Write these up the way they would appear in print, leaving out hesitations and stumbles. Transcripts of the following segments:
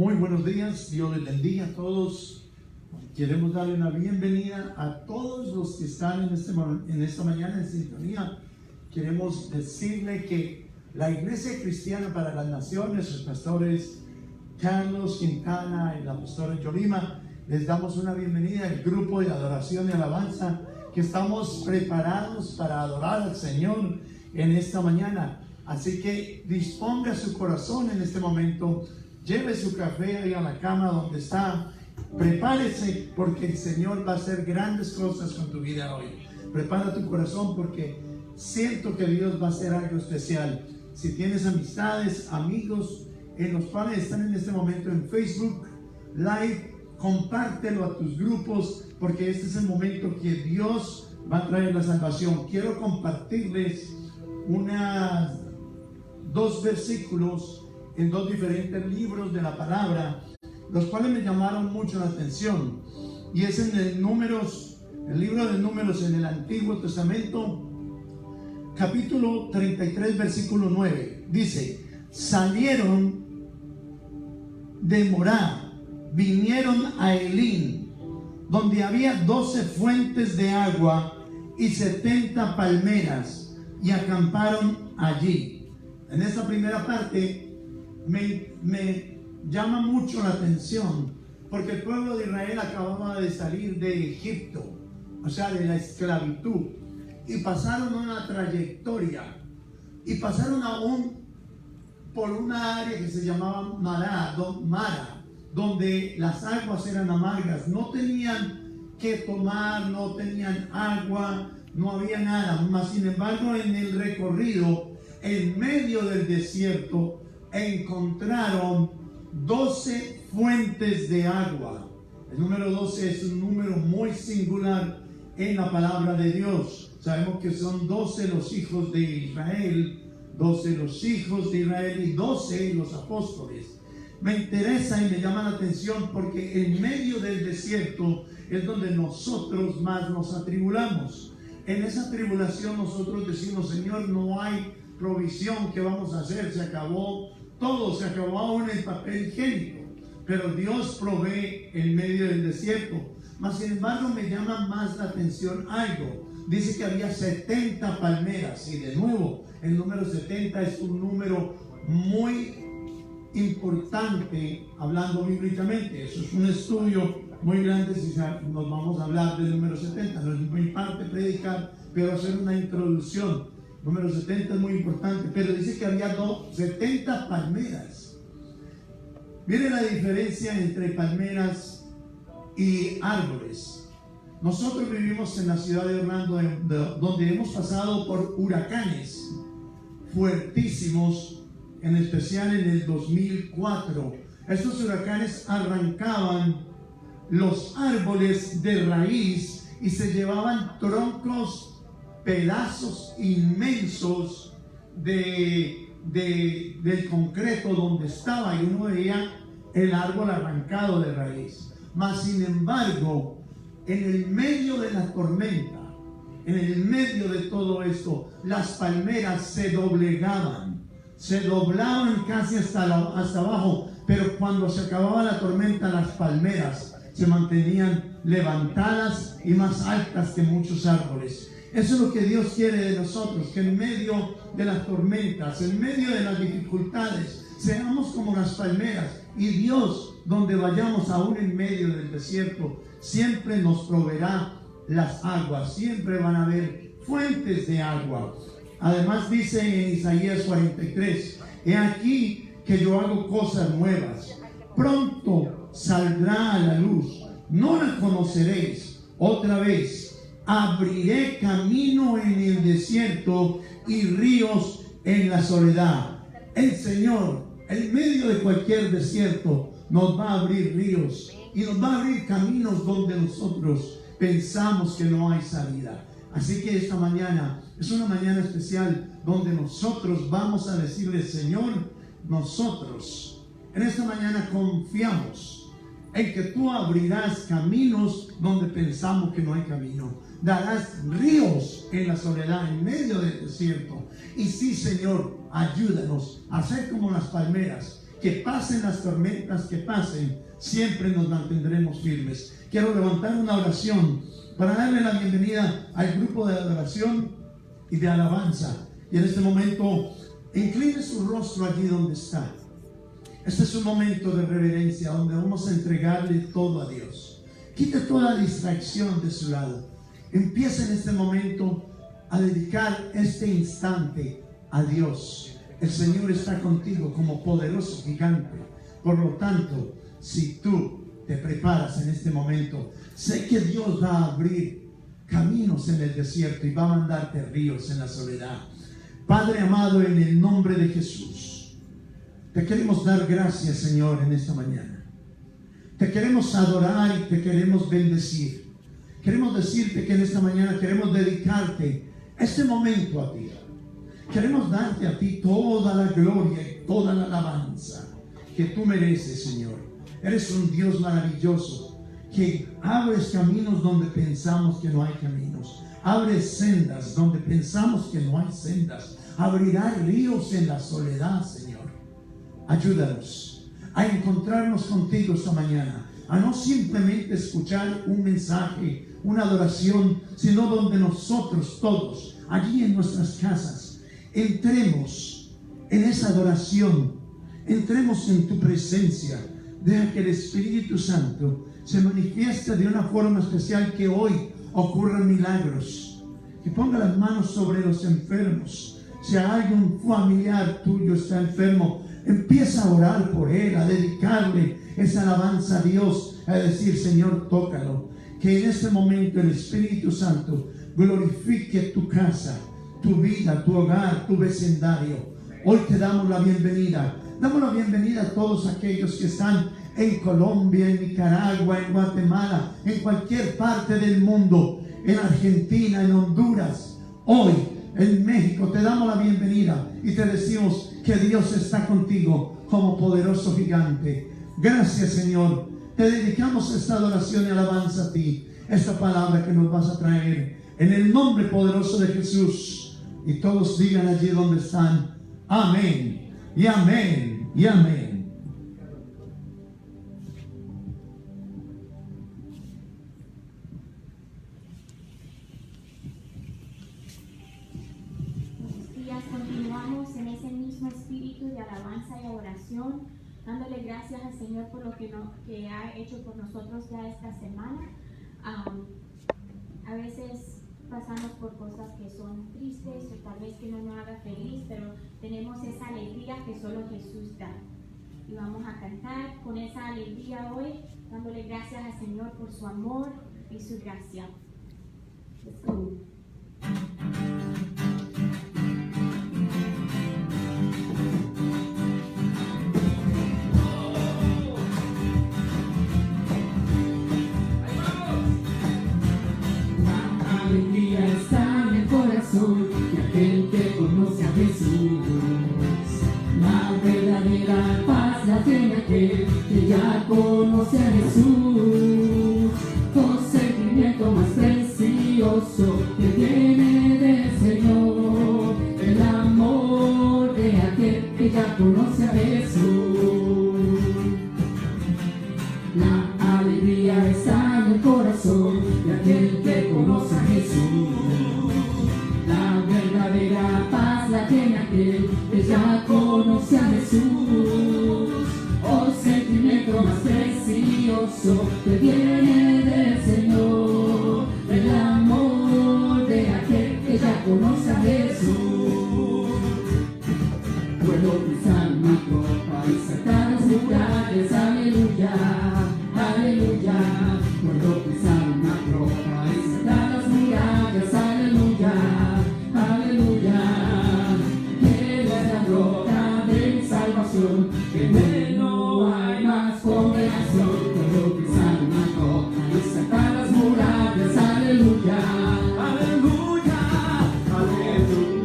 Muy buenos días, Dios les bendiga a todos. Queremos darle una bienvenida a todos los que están en esta mañana en sintonía. Queremos decirle que la Iglesia Cristiana para las Naciones, sus pastores Carlos Quintana y la pastora Yolima, les damos una bienvenida al grupo de adoración y alabanza que estamos preparados para adorar al Señor en esta mañana. Así que disponga su corazón en este momento, lleve su café ahí a la cama donde está, prepárese porque el Señor va a hacer grandes cosas con tu vida hoy. Prepara tu corazón porque siento que Dios va a hacer algo especial. Si tienes amistades, amigos, en los cuales están en este momento en Facebook Live, compártelo a tus grupos porque este es el momento que Dios va a traer la salvación. Quiero compartirles dos versículos en dos diferentes libros de la palabra, los cuales me llamaron mucho la atención, y es en el libro de Números en el Antiguo Testamento, capítulo 33, versículo 9. Dice: salieron de Morá, vinieron a Elín, donde había 12 fuentes de agua y 70 palmeras, y acamparon allí. En esta primera parte me llama mucho la atención, porque el pueblo de Israel acababa de salir de Egipto, o sea, de la esclavitud, y pasaron una trayectoria, y pasaron por una área que se llamaba Mara, donde las aguas eran amargas, no tenían que tomar, no tenían agua, no había nada. Mas sin embargo, en el recorrido, en medio del desierto, encontraron 12 fuentes de agua. El número 12 es un número muy singular en la palabra de Dios. Sabemos que son 12 los hijos de Israel, 12 los hijos de Israel y 12 los apóstoles. Me interesa y me llama la atención porque en medio del desierto es donde nosotros más nos atribulamos. En esa tribulación nosotros decimos: Señor, no hay provisión, ¿qué vamos a hacer? Se acabó todo, se acabó aún el papel higiénico, pero Dios provee en medio del desierto. Mas sin embargo me llama más la atención algo. Dice que había 70 palmeras, y de nuevo el número 70 es un número muy importante hablando bíblicamente. Eso es un estudio muy grande si nos vamos a hablar del número 70. No es mi parte predicar, pero hacer una introducción. Número 70 es muy importante, pero dice que había 70 palmeras. Miren la diferencia entre palmeras y árboles. Nosotros vivimos en la ciudad de Orlando, donde hemos pasado por huracanes fuertísimos, en especial en el 2004. Estos huracanes arrancaban los árboles de raíz y se llevaban troncos, pedazos inmensos del concreto donde estaba, y uno veía el árbol arrancado de raíz. Mas sin embargo, en el medio de la tormenta, en el medio de todo esto, las palmeras se doblaban casi hasta abajo, pero cuando se acababa la tormenta, las palmeras se mantenían levantadas y más altas que muchos árboles. Eso es lo que Dios quiere de nosotros, que en medio de las tormentas, en medio de las dificultades, seamos como las palmeras, y Dios, donde vayamos, aún en medio del desierto, siempre nos proveerá las aguas, siempre van a haber fuentes de agua. Además dice en Isaías 43: he aquí que yo hago cosas nuevas, pronto saldrá a la luz, no la conoceréis. Otra vez abriré camino en el desierto y ríos en la soledad. El Señor, en medio de cualquier desierto, nos va a abrir ríos y nos va a abrir caminos donde nosotros pensamos que no hay salida. Así que esta mañana es una mañana especial donde nosotros vamos a decirle: Señor, nosotros en esta mañana confiamos en que tú abrirás caminos donde pensamos que no hay camino. Darás ríos en la soledad, en medio del desierto. Y sí, Señor, ayúdanos a ser como las palmeras, que pasen las tormentas que pasen, siempre nos mantendremos firmes. Quiero levantar una oración para darle la bienvenida al grupo de adoración y de alabanza. Y en este momento, incline su rostro allí donde está. Este es un momento de reverencia donde vamos a entregarle todo a Dios. Quite toda distracción de su lado. Empieza en este momento a dedicar este instante a Dios. El Señor está contigo como poderoso gigante. Por lo tanto, si tú te preparas en este momento, sé que Dios va a abrir caminos en el desierto y va a mandarte ríos en la soledad. Padre amado, en el nombre de Jesús, te queremos dar gracias, Señor, en esta mañana. Te queremos adorar y te queremos bendecir. Queremos decirte que en esta mañana queremos dedicarte este momento a ti. Queremos darte a ti toda la gloria y toda la alabanza que tú mereces, Señor. Eres un Dios maravilloso que abres caminos donde pensamos que no hay caminos. Abres sendas donde pensamos que no hay sendas. Abrirá ríos en la soledad, Señor. Ayúdanos a encontrarnos contigo esta mañana, a no simplemente escuchar un mensaje, una adoración, sino donde nosotros todos, allí en nuestras casas, entremos en esa adoración, entremos en tu presencia. Deja que el Espíritu Santo se manifieste de una forma especial, que hoy ocurran milagros, que ponga las manos sobre los enfermos. Si algún familiar tuyo está enfermo, empieza a orar por él, a dedicarle esa alabanza a Dios, a decir: Señor, tócalo. Que en este momento el Espíritu Santo glorifique tu casa, tu vida, tu hogar, tu vecindario. Hoy te damos la bienvenida. Damos la bienvenida a todos aquellos que están en Colombia, en Nicaragua, en Guatemala, en cualquier parte del mundo, en Argentina, en Honduras, hoy en México. Te damos la bienvenida y te decimos que Dios está contigo como poderoso gigante. Gracias, Señor. Te dedicamos esta adoración y alabanza a ti, esta palabra que nos vas a traer, en el nombre poderoso de Jesús. Y todos digan allí donde están: amén, y amén, y amén. Buenos días, continuamos en ese mismo espíritu de alabanza y adoración, dándole gracias al Señor por lo que ha hecho por nosotros ya esta semana. A veces pasamos por cosas que son tristes o tal vez que no nos haga feliz, pero tenemos esa alegría que solo Jesús da. Y vamos a cantar con esa alegría hoy, dándole gracias al Señor por su amor y su gracia. Let's go. Y aquel que conoce a Jesús, la verdadera paz la tiene aquel que ya conoce a Jesús. Con sentimiento más precioso que viene del Señor, el amor de aquel que ya conoce a Jesús. La alegría está en el corazón de aquel que conoce a Jesús. La verdadera paz la tiene aquel que ya conoce a Jesús. Oh, sentimiento más precioso que viene del Señor, el amor de aquel que ya conoce a Jesús. Puedo pisar mi copa y saltar los lugares, aleluya, aleluya. Puedo pisar una ropa y saltar las murallas, aleluya, aleluya. Él es la roca de mi salvación, en él no hay más condenación. Puedo pisar una roca y saltar las murallas, aleluya, aleluya, aleluya,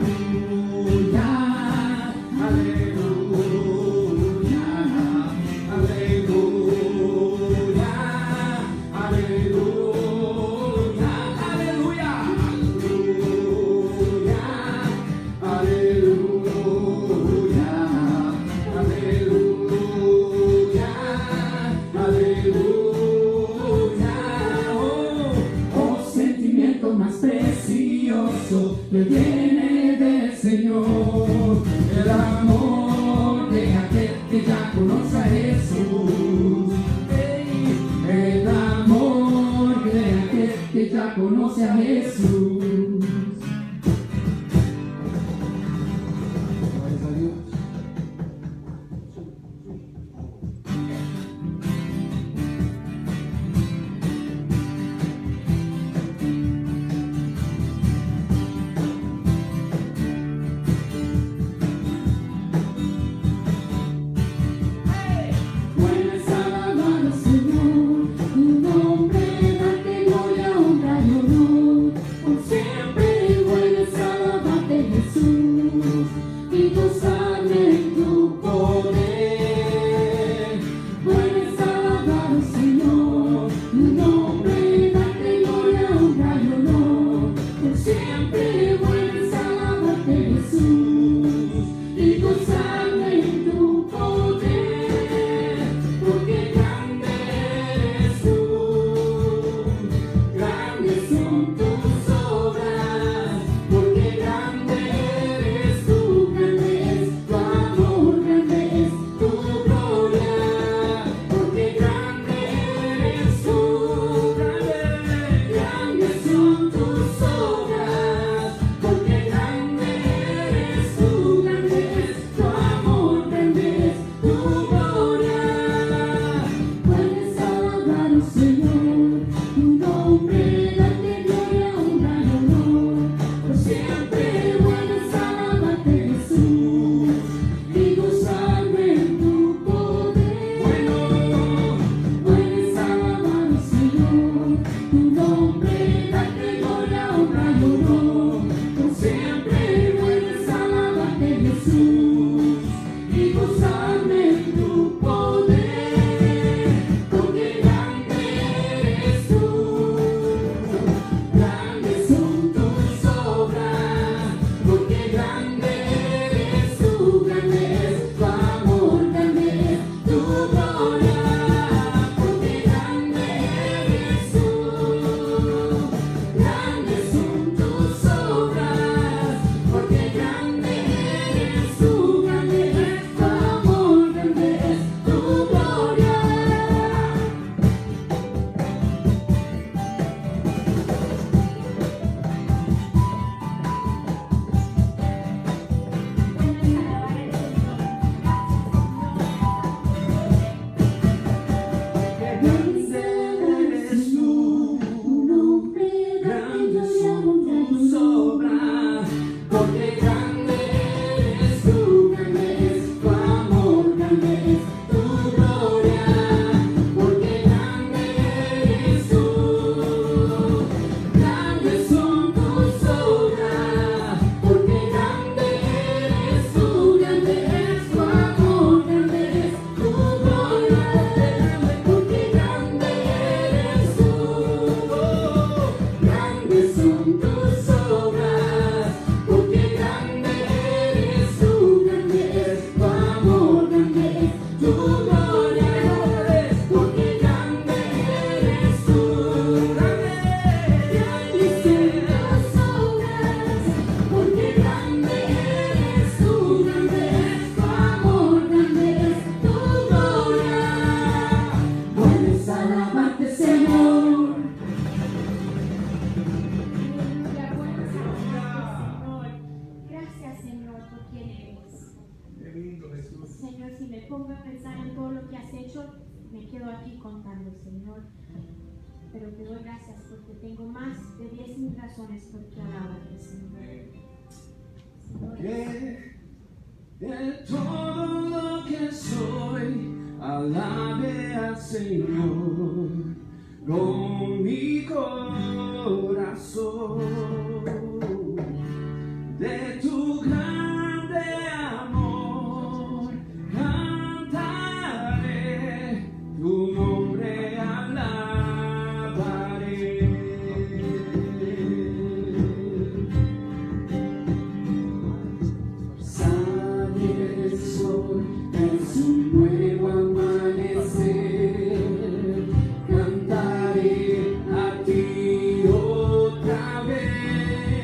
aleluya, aleluya, aleluya. que viene del Señor, el amor de aquel que ya conoce a Jesús, el amor de aquel que ya conoce a Jesús. Señor, si me pongo a pensar en todo lo que has hecho, me quedo aquí contando, Señor. Pero te doy gracias porque tengo más de 10,000 razones por qué alabarte, Señor. De todo lo que soy, alabe al Señor con mi corazón. De tu grande amor cantaré, tu nombre alabaré. Sale el sol, es un nuevo amanecer, cantaré a ti otra vez.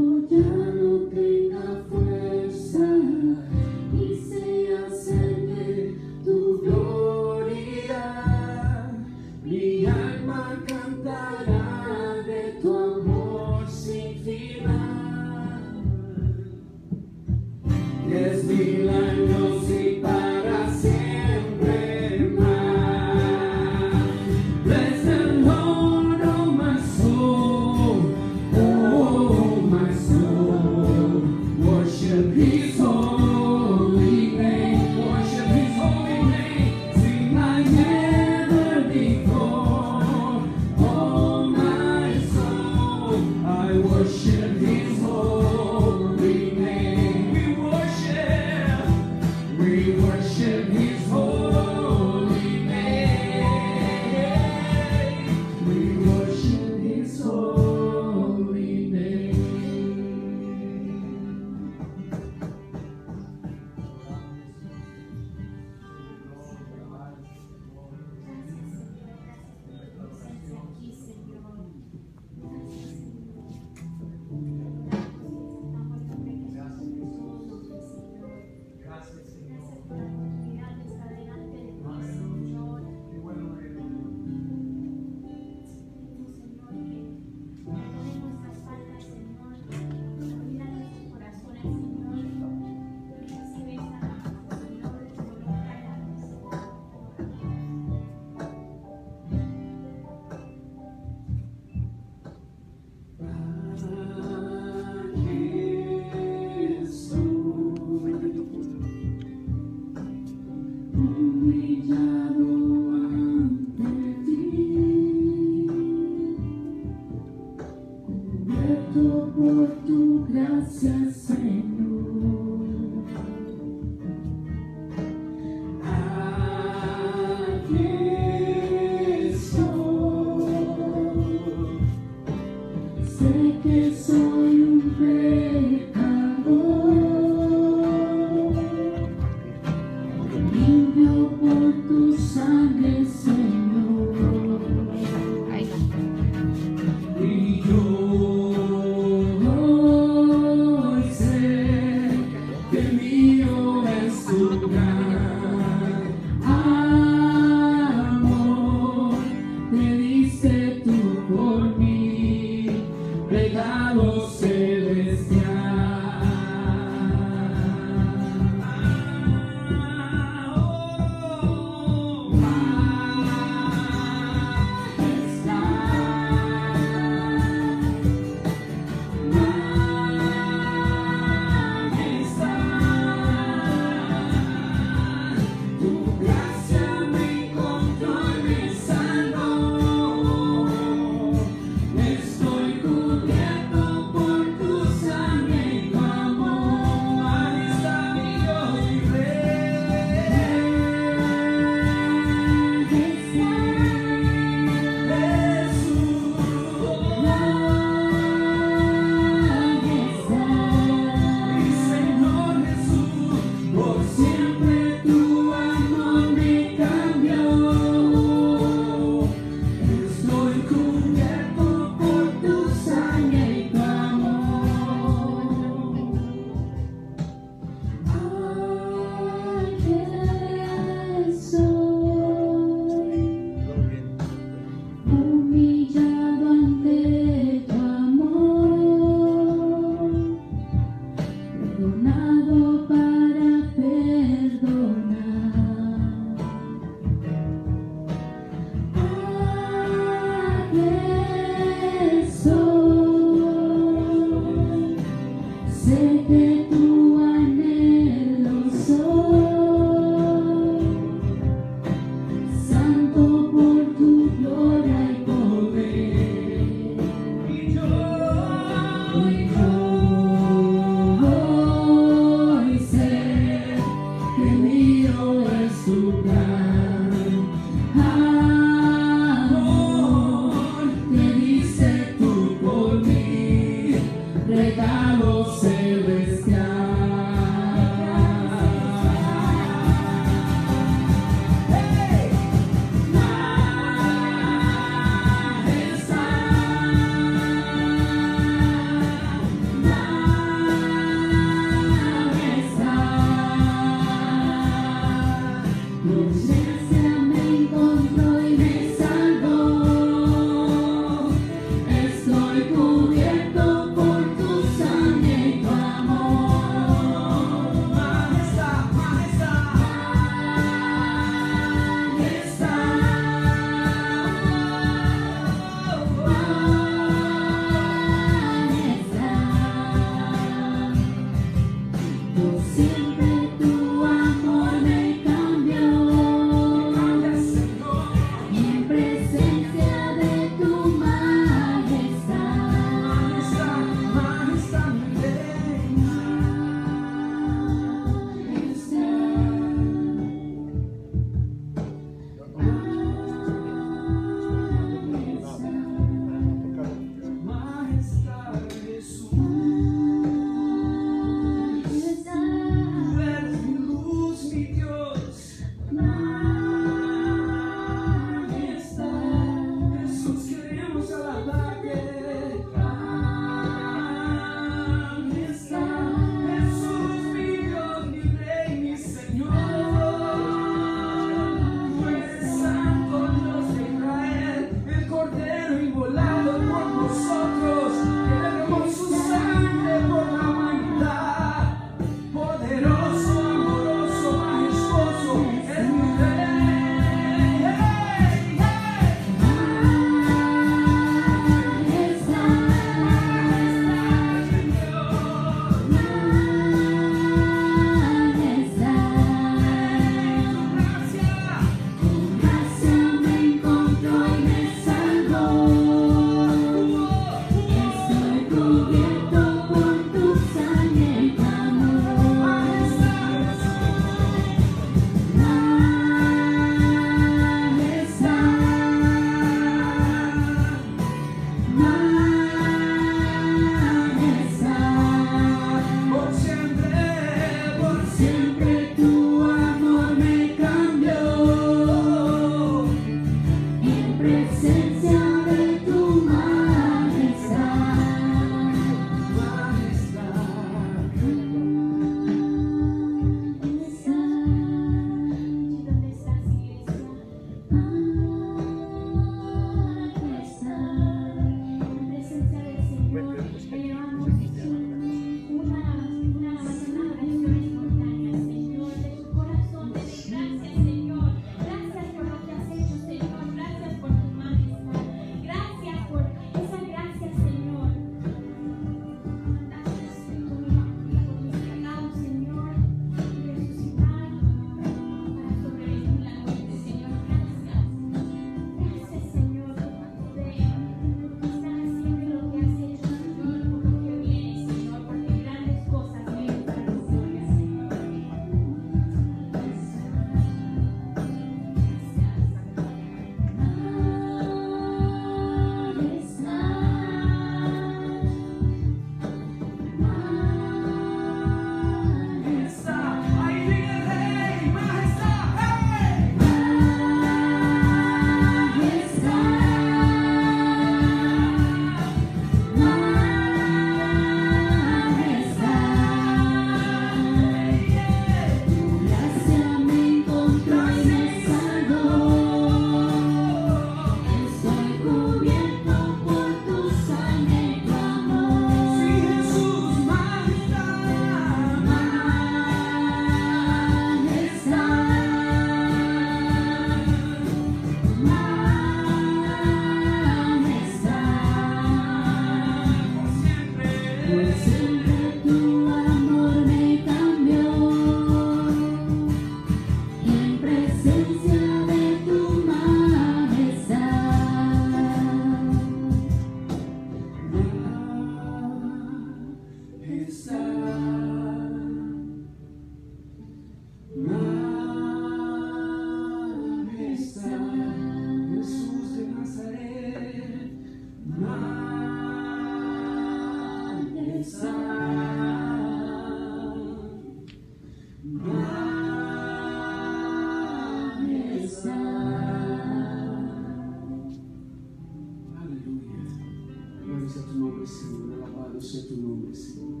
tu nombre, Señor. Alabado sea tu nombre, Señor.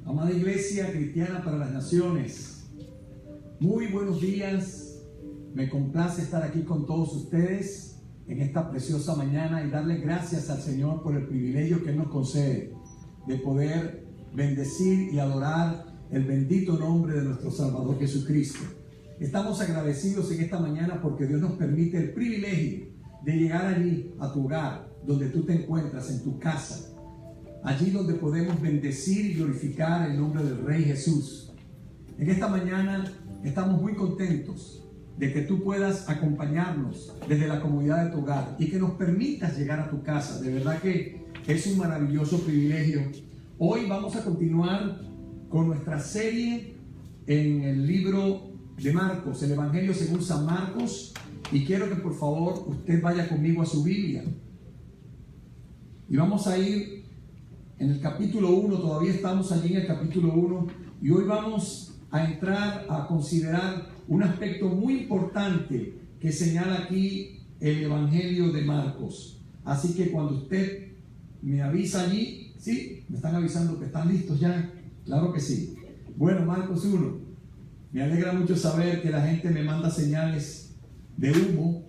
Amada Iglesia Cristiana para las Naciones, muy buenos días. Me complace estar aquí con todos ustedes en esta preciosa mañana y darle gracias al Señor por el privilegio que Él nos concede de poder bendecir y adorar el bendito nombre de nuestro Salvador Jesucristo. Estamos agradecidos en esta mañana porque Dios nos permite el privilegio de llegar allí a tu hogar, donde tú te encuentras, en tu casa, allí donde podemos bendecir y glorificar el nombre del Rey Jesús. En esta mañana estamos muy contentos de que tú puedas acompañarnos desde la comodidad de tu hogar y que nos permitas llegar a tu casa. De verdad que es un maravilloso privilegio. Hoy vamos a continuar con nuestra serie en el libro de Marcos, el Evangelio según San Marcos, y quiero que por favor usted vaya conmigo a su Biblia. Y vamos a ir en el capítulo 1, todavía estamos allí en el capítulo 1, y hoy vamos a entrar a considerar un aspecto muy importante que señala aquí el Evangelio de Marcos. Así que cuando usted me avisa allí, ¿sí? Me están avisando que están listos ya. Claro que sí. Bueno, Marcos 1. Me alegra mucho saber que la gente me manda señales de humo.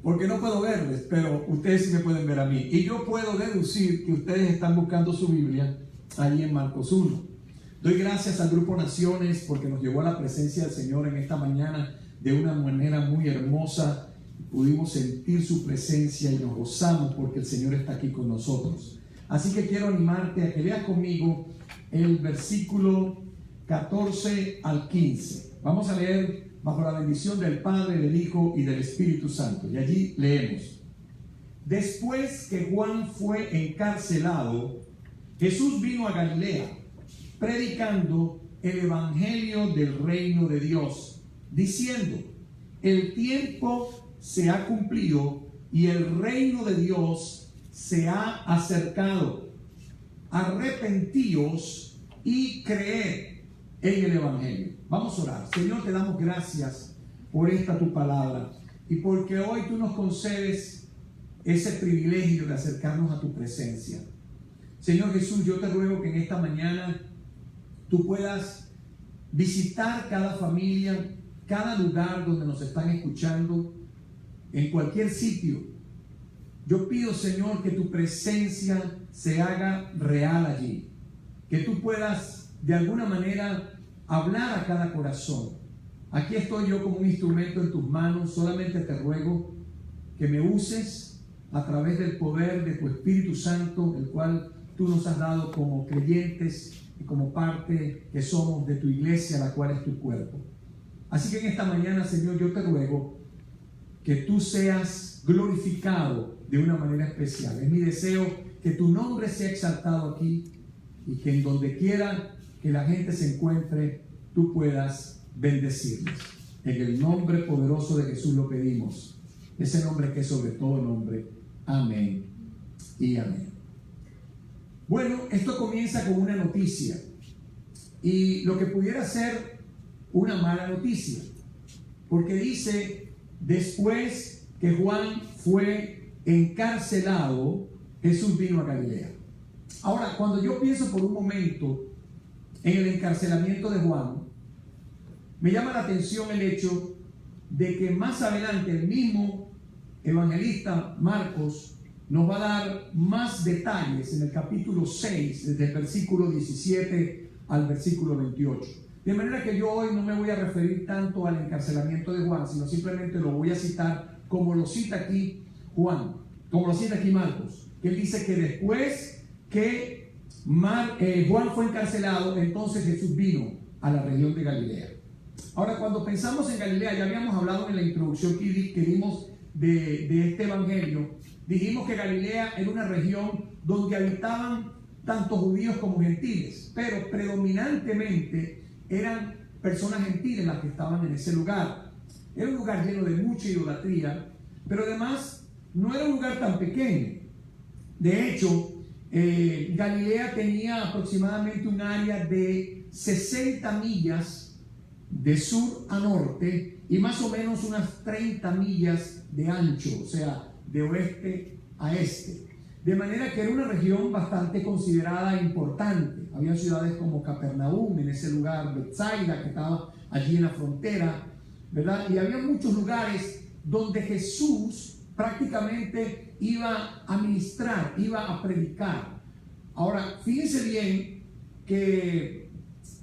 Porque no puedo verles, pero ustedes sí me pueden ver a mí. Y yo puedo deducir que ustedes están buscando su Biblia ahí en Marcos 1. Doy gracias al Grupo Naciones porque nos llevó a la presencia del Señor en esta mañana de una manera muy hermosa. Pudimos sentir su presencia y nos gozamos porque el Señor está aquí con nosotros. Así que quiero animarte a que leas conmigo el versículo 14 al 15. Vamos a leer bajo la bendición del Padre, del Hijo y del Espíritu Santo. Y allí leemos: Después que Juan fue encarcelado, Jesús vino a Galilea, predicando el Evangelio del reino de Dios, diciendo: el tiempo se ha cumplido y el reino de Dios se ha acercado. Arrepentíos y creed en el Evangelio. Vamos a orar. Señor, te damos gracias por esta tu palabra y porque hoy tú nos concedes ese privilegio de acercarnos a tu presencia. Señor Jesús, yo te ruego que en esta mañana tú puedas visitar cada familia, cada lugar donde nos están escuchando, en cualquier sitio. Yo pido, Señor, que tu presencia se haga real allí, que tú puedas de alguna manera hablar a cada corazón. Aquí estoy yo como un instrumento en tus manos. Solamente te ruego que me uses a través del poder de tu Espíritu Santo, el cual tú nos has dado como creyentes y como parte que somos de tu iglesia, la cual es tu cuerpo. Así que en esta mañana, Señor, yo te ruego que tú seas glorificado de una manera especial. Es mi deseo que tu nombre sea exaltado aquí y que en donde quiera que la gente se encuentre, tú puedas bendecirles. En el nombre poderoso de Jesús lo pedimos, ese nombre que es sobre todo nombre. Amén y amén. Bueno, esto comienza con una noticia y lo que pudiera ser una mala noticia, porque dice: después que Juan fue encarcelado, Jesús vino a Galilea. Ahora, cuando yo pienso por un momento en el encarcelamiento de Juan, me llama la atención el hecho de que más adelante el mismo evangelista Marcos nos va a dar más detalles en el capítulo 6, desde el versículo 17 al versículo 28. De manera que yo hoy no me voy a referir tanto al encarcelamiento de Juan, sino simplemente lo voy a citar como lo cita aquí Juan, como lo cita aquí Marcos, que él dice que después que Juan fue encarcelado, entonces Jesús vino a la región de Galilea. Ahora, cuando pensamos en Galilea, ya habíamos hablado en la introducción que dimos de este evangelio, dijimos que Galilea era una región donde habitaban tanto judíos como gentiles, pero predominantemente eran personas gentiles las que estaban en ese lugar. Era un lugar lleno de mucha idolatría, pero además no era un lugar tan pequeño. De hecho, Galilea tenía aproximadamente un área de 60 millas de sur a norte y más o menos unas 30 millas de ancho, o sea, de oeste a este. De manera que era una región bastante considerada importante. Había ciudades como Capernaum en ese lugar, Betsaida, que estaba allí en la frontera, ¿verdad? Y había muchos lugares donde Jesús prácticamente iba a ministrar, iba a predicar. Ahora, fíjense bien que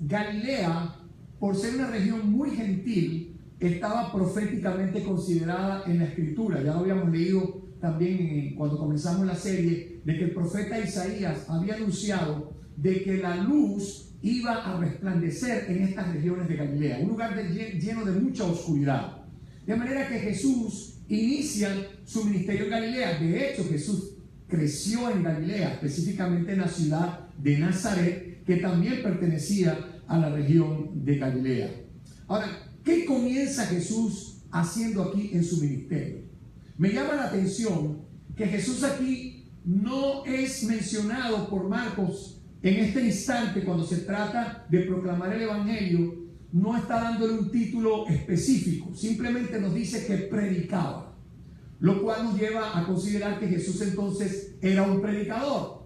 Galilea, por ser una región muy gentil, estaba proféticamente considerada en la Escritura. Ya lo habíamos leído también cuando comenzamos la serie, de que el profeta Isaías había anunciado de que la luz iba a resplandecer en estas regiones de Galilea, un lugar lleno de mucha oscuridad. De manera que Jesús inicia su ministerio en Galilea. De hecho, Jesús creció en Galilea, específicamente en la ciudad de Nazaret, que también pertenecía a la región de Galilea. Ahora, ¿qué comienza Jesús haciendo aquí en su ministerio? Me llama la atención que Jesús aquí no es mencionado por Marcos en este instante cuando se trata de proclamar el Evangelio. No está dándole un título específico, simplemente nos dice que predicaba, lo cual nos lleva a considerar que Jesús entonces era un predicador.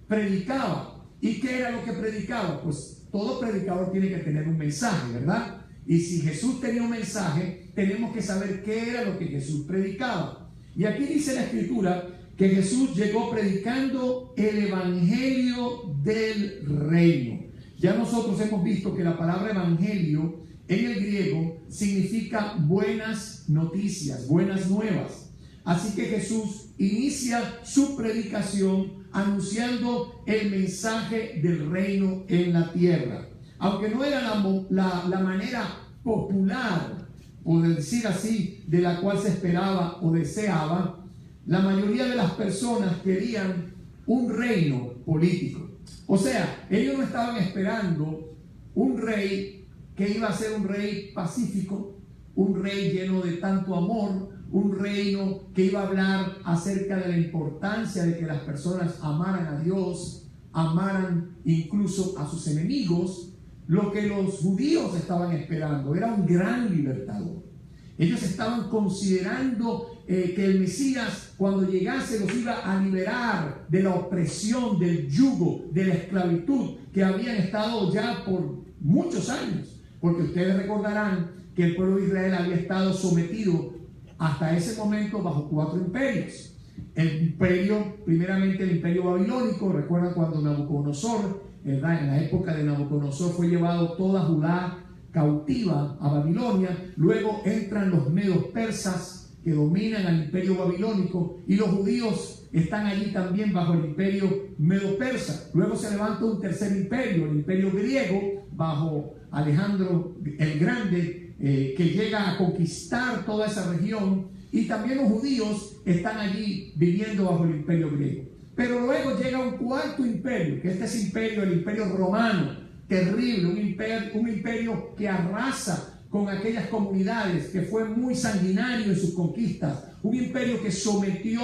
Predicaba. ¿Y qué era lo que predicaba? Pues todo predicador tiene que tener un mensaje, ¿verdad? Y si Jesús tenía un mensaje, tenemos que saber qué era lo que Jesús predicaba. Y aquí dice la Escritura que Jesús llegó predicando el Evangelio del Reino. Ya nosotros hemos visto que la palabra evangelio en el griego significa buenas noticias, buenas nuevas. Así que Jesús inicia su predicación anunciando el mensaje del reino en la tierra. Aunque no era la manera popular, por decir así, de la cual se esperaba o deseaba, la mayoría de las personas querían un reino político. O sea, ellos no estaban esperando un rey que iba a ser un rey pacífico, un rey lleno de tanto amor, un reino que iba a hablar acerca de la importancia de que las personas amaran a Dios, amaran incluso a sus enemigos. Lo que los judíos estaban esperando era un gran libertador. Ellos estaban considerando que el Mesías, cuando llegase, los iba a liberar de la opresión, del yugo, de la esclavitud que habían estado ya por muchos años. Porque ustedes recordarán que el pueblo de Israel había estado sometido hasta ese momento bajo 4 imperios. El imperio, primeramente el imperio babilónico. Recuerdan cuando Nabucodonosor, ¿verdad? En la época de Nabucodonosor fue llevado toda Judá cautiva a Babilonia. Luego entran los medos persas que dominan al imperio babilónico, y los judíos están allí también bajo el imperio medo persa. Luego se levanta un tercer imperio, el imperio griego, bajo Alejandro el Grande, que llega a conquistar toda esa región, y también los judíos están allí viviendo bajo el imperio griego. Pero luego llega un cuarto imperio, que este es el imperio romano, terrible, un imperio que arrasa con aquellas comunidades, que fue muy sanguinario en sus conquistas, un imperio que sometió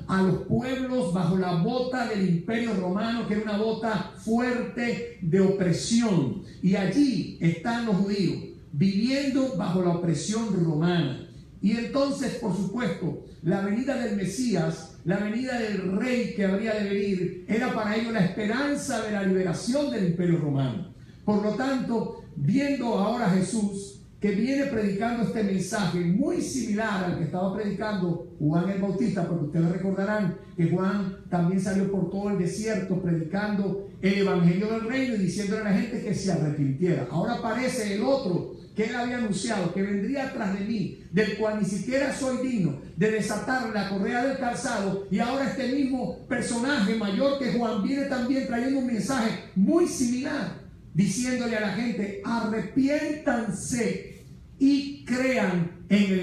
a los pueblos bajo la bota del imperio romano, que era una bota fuerte de opresión. Y allí están los judíos, viviendo bajo la opresión romana. Y entonces, por supuesto, la venida del Mesías, la venida del rey que habría de venir, era para ellos la esperanza de la liberación del imperio romano. Por lo tanto, viendo ahora a Jesús, que viene predicando este mensaje muy similar al que estaba predicando Juan el Bautista, porque ustedes recordarán que Juan también salió por todo el desierto predicando el evangelio del reino y diciéndole a la gente que se arrepintiera. Ahora aparece el otro que él había anunciado, que vendría tras de mí, del cual ni siquiera soy digno de desatar la correa del calzado. Y ahora este mismo personaje mayor que Juan viene también trayendo un mensaje muy similar, diciéndole a la gente: arrepiéntanse y crean en el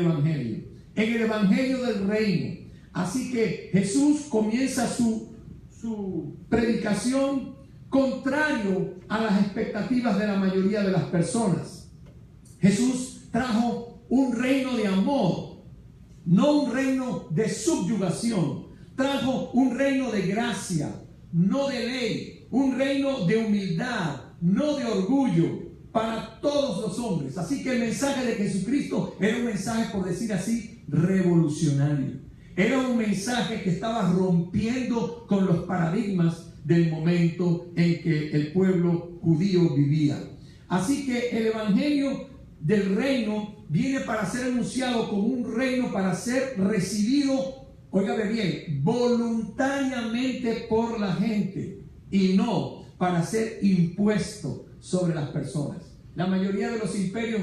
evangelio del reino. Así que Jesús comienza su su predicación contrario a las expectativas de la mayoría de las personas. Jesús trajo un reino de amor, no un reino de subyugación. Trajo un reino de gracia, no de ley, un reino de humildad, no de orgullo, para todos los hombres. Así que el mensaje de Jesucristo era un mensaje, por decir así, revolucionario. Era un mensaje que estaba rompiendo con los paradigmas del momento en que el pueblo judío vivía. Así que el evangelio del reino viene para ser anunciado como un reino para ser recibido, óigame bien, voluntariamente por la gente y no para ser impuesto sobre las personas. La mayoría de los imperios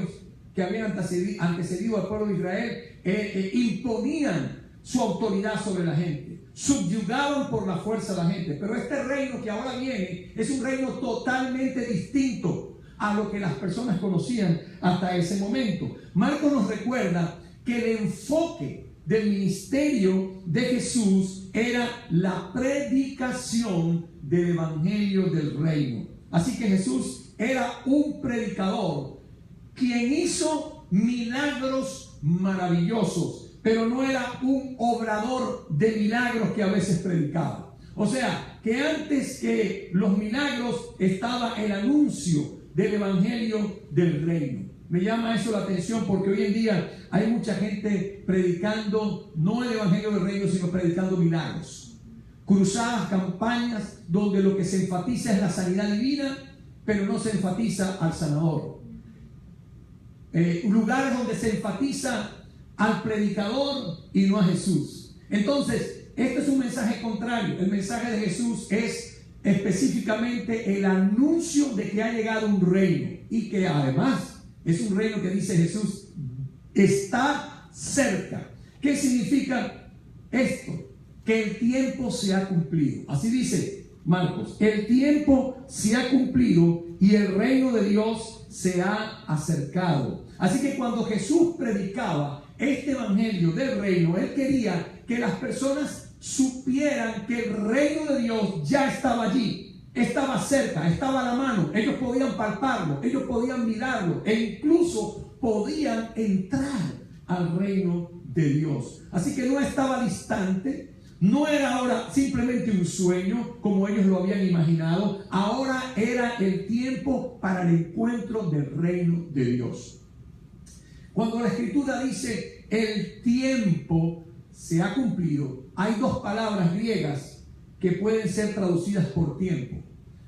que habían antecedido al pueblo de Israel imponían su autoridad sobre la gente, subyugaban por la fuerza a la gente. Pero este reino que ahora viene es un reino totalmente distinto a lo que las personas conocían hasta ese momento. Marcos nos recuerda que el enfoque del ministerio de Jesús era la predicación del evangelio del reino. Así que Jesús era un predicador quien hizo milagros maravillosos, pero no era un obrador de milagros que a veces predicaba. O sea, que antes que los milagros estaba el anuncio del evangelio del reino. Me llama eso la atención porque hoy en día hay mucha gente predicando no el evangelio del reino, sino predicando milagros. Cruzadas, campañas donde lo que se enfatiza es la sanidad divina, pero no se enfatiza al sanador. Lugares donde se enfatiza al predicador y no a Jesús. Entonces, este es un mensaje contrario. El mensaje de Jesús es específicamente el anuncio de que ha llegado un reino y que además es un reino que, dice Jesús, está cerca. ¿Qué significa esto? Que el tiempo se ha cumplido. Así dice Marcos, el tiempo se ha cumplido y el reino de Dios se ha acercado. Así que cuando Jesús predicaba este evangelio del reino, Él quería que las personas supieran que el reino de Dios ya estaba allí. Estaba cerca, estaba a la mano. Ellos podían palparlo, ellos podían mirarlo e incluso podían entrar al reino de Dios. Así que no estaba distante, no era ahora simplemente un sueño como ellos lo habían imaginado. Ahora era el tiempo para el encuentro del reino de Dios. Cuando la Escritura dice el tiempo se ha cumplido, hay dos palabras griegas que pueden ser traducidas por tiempo.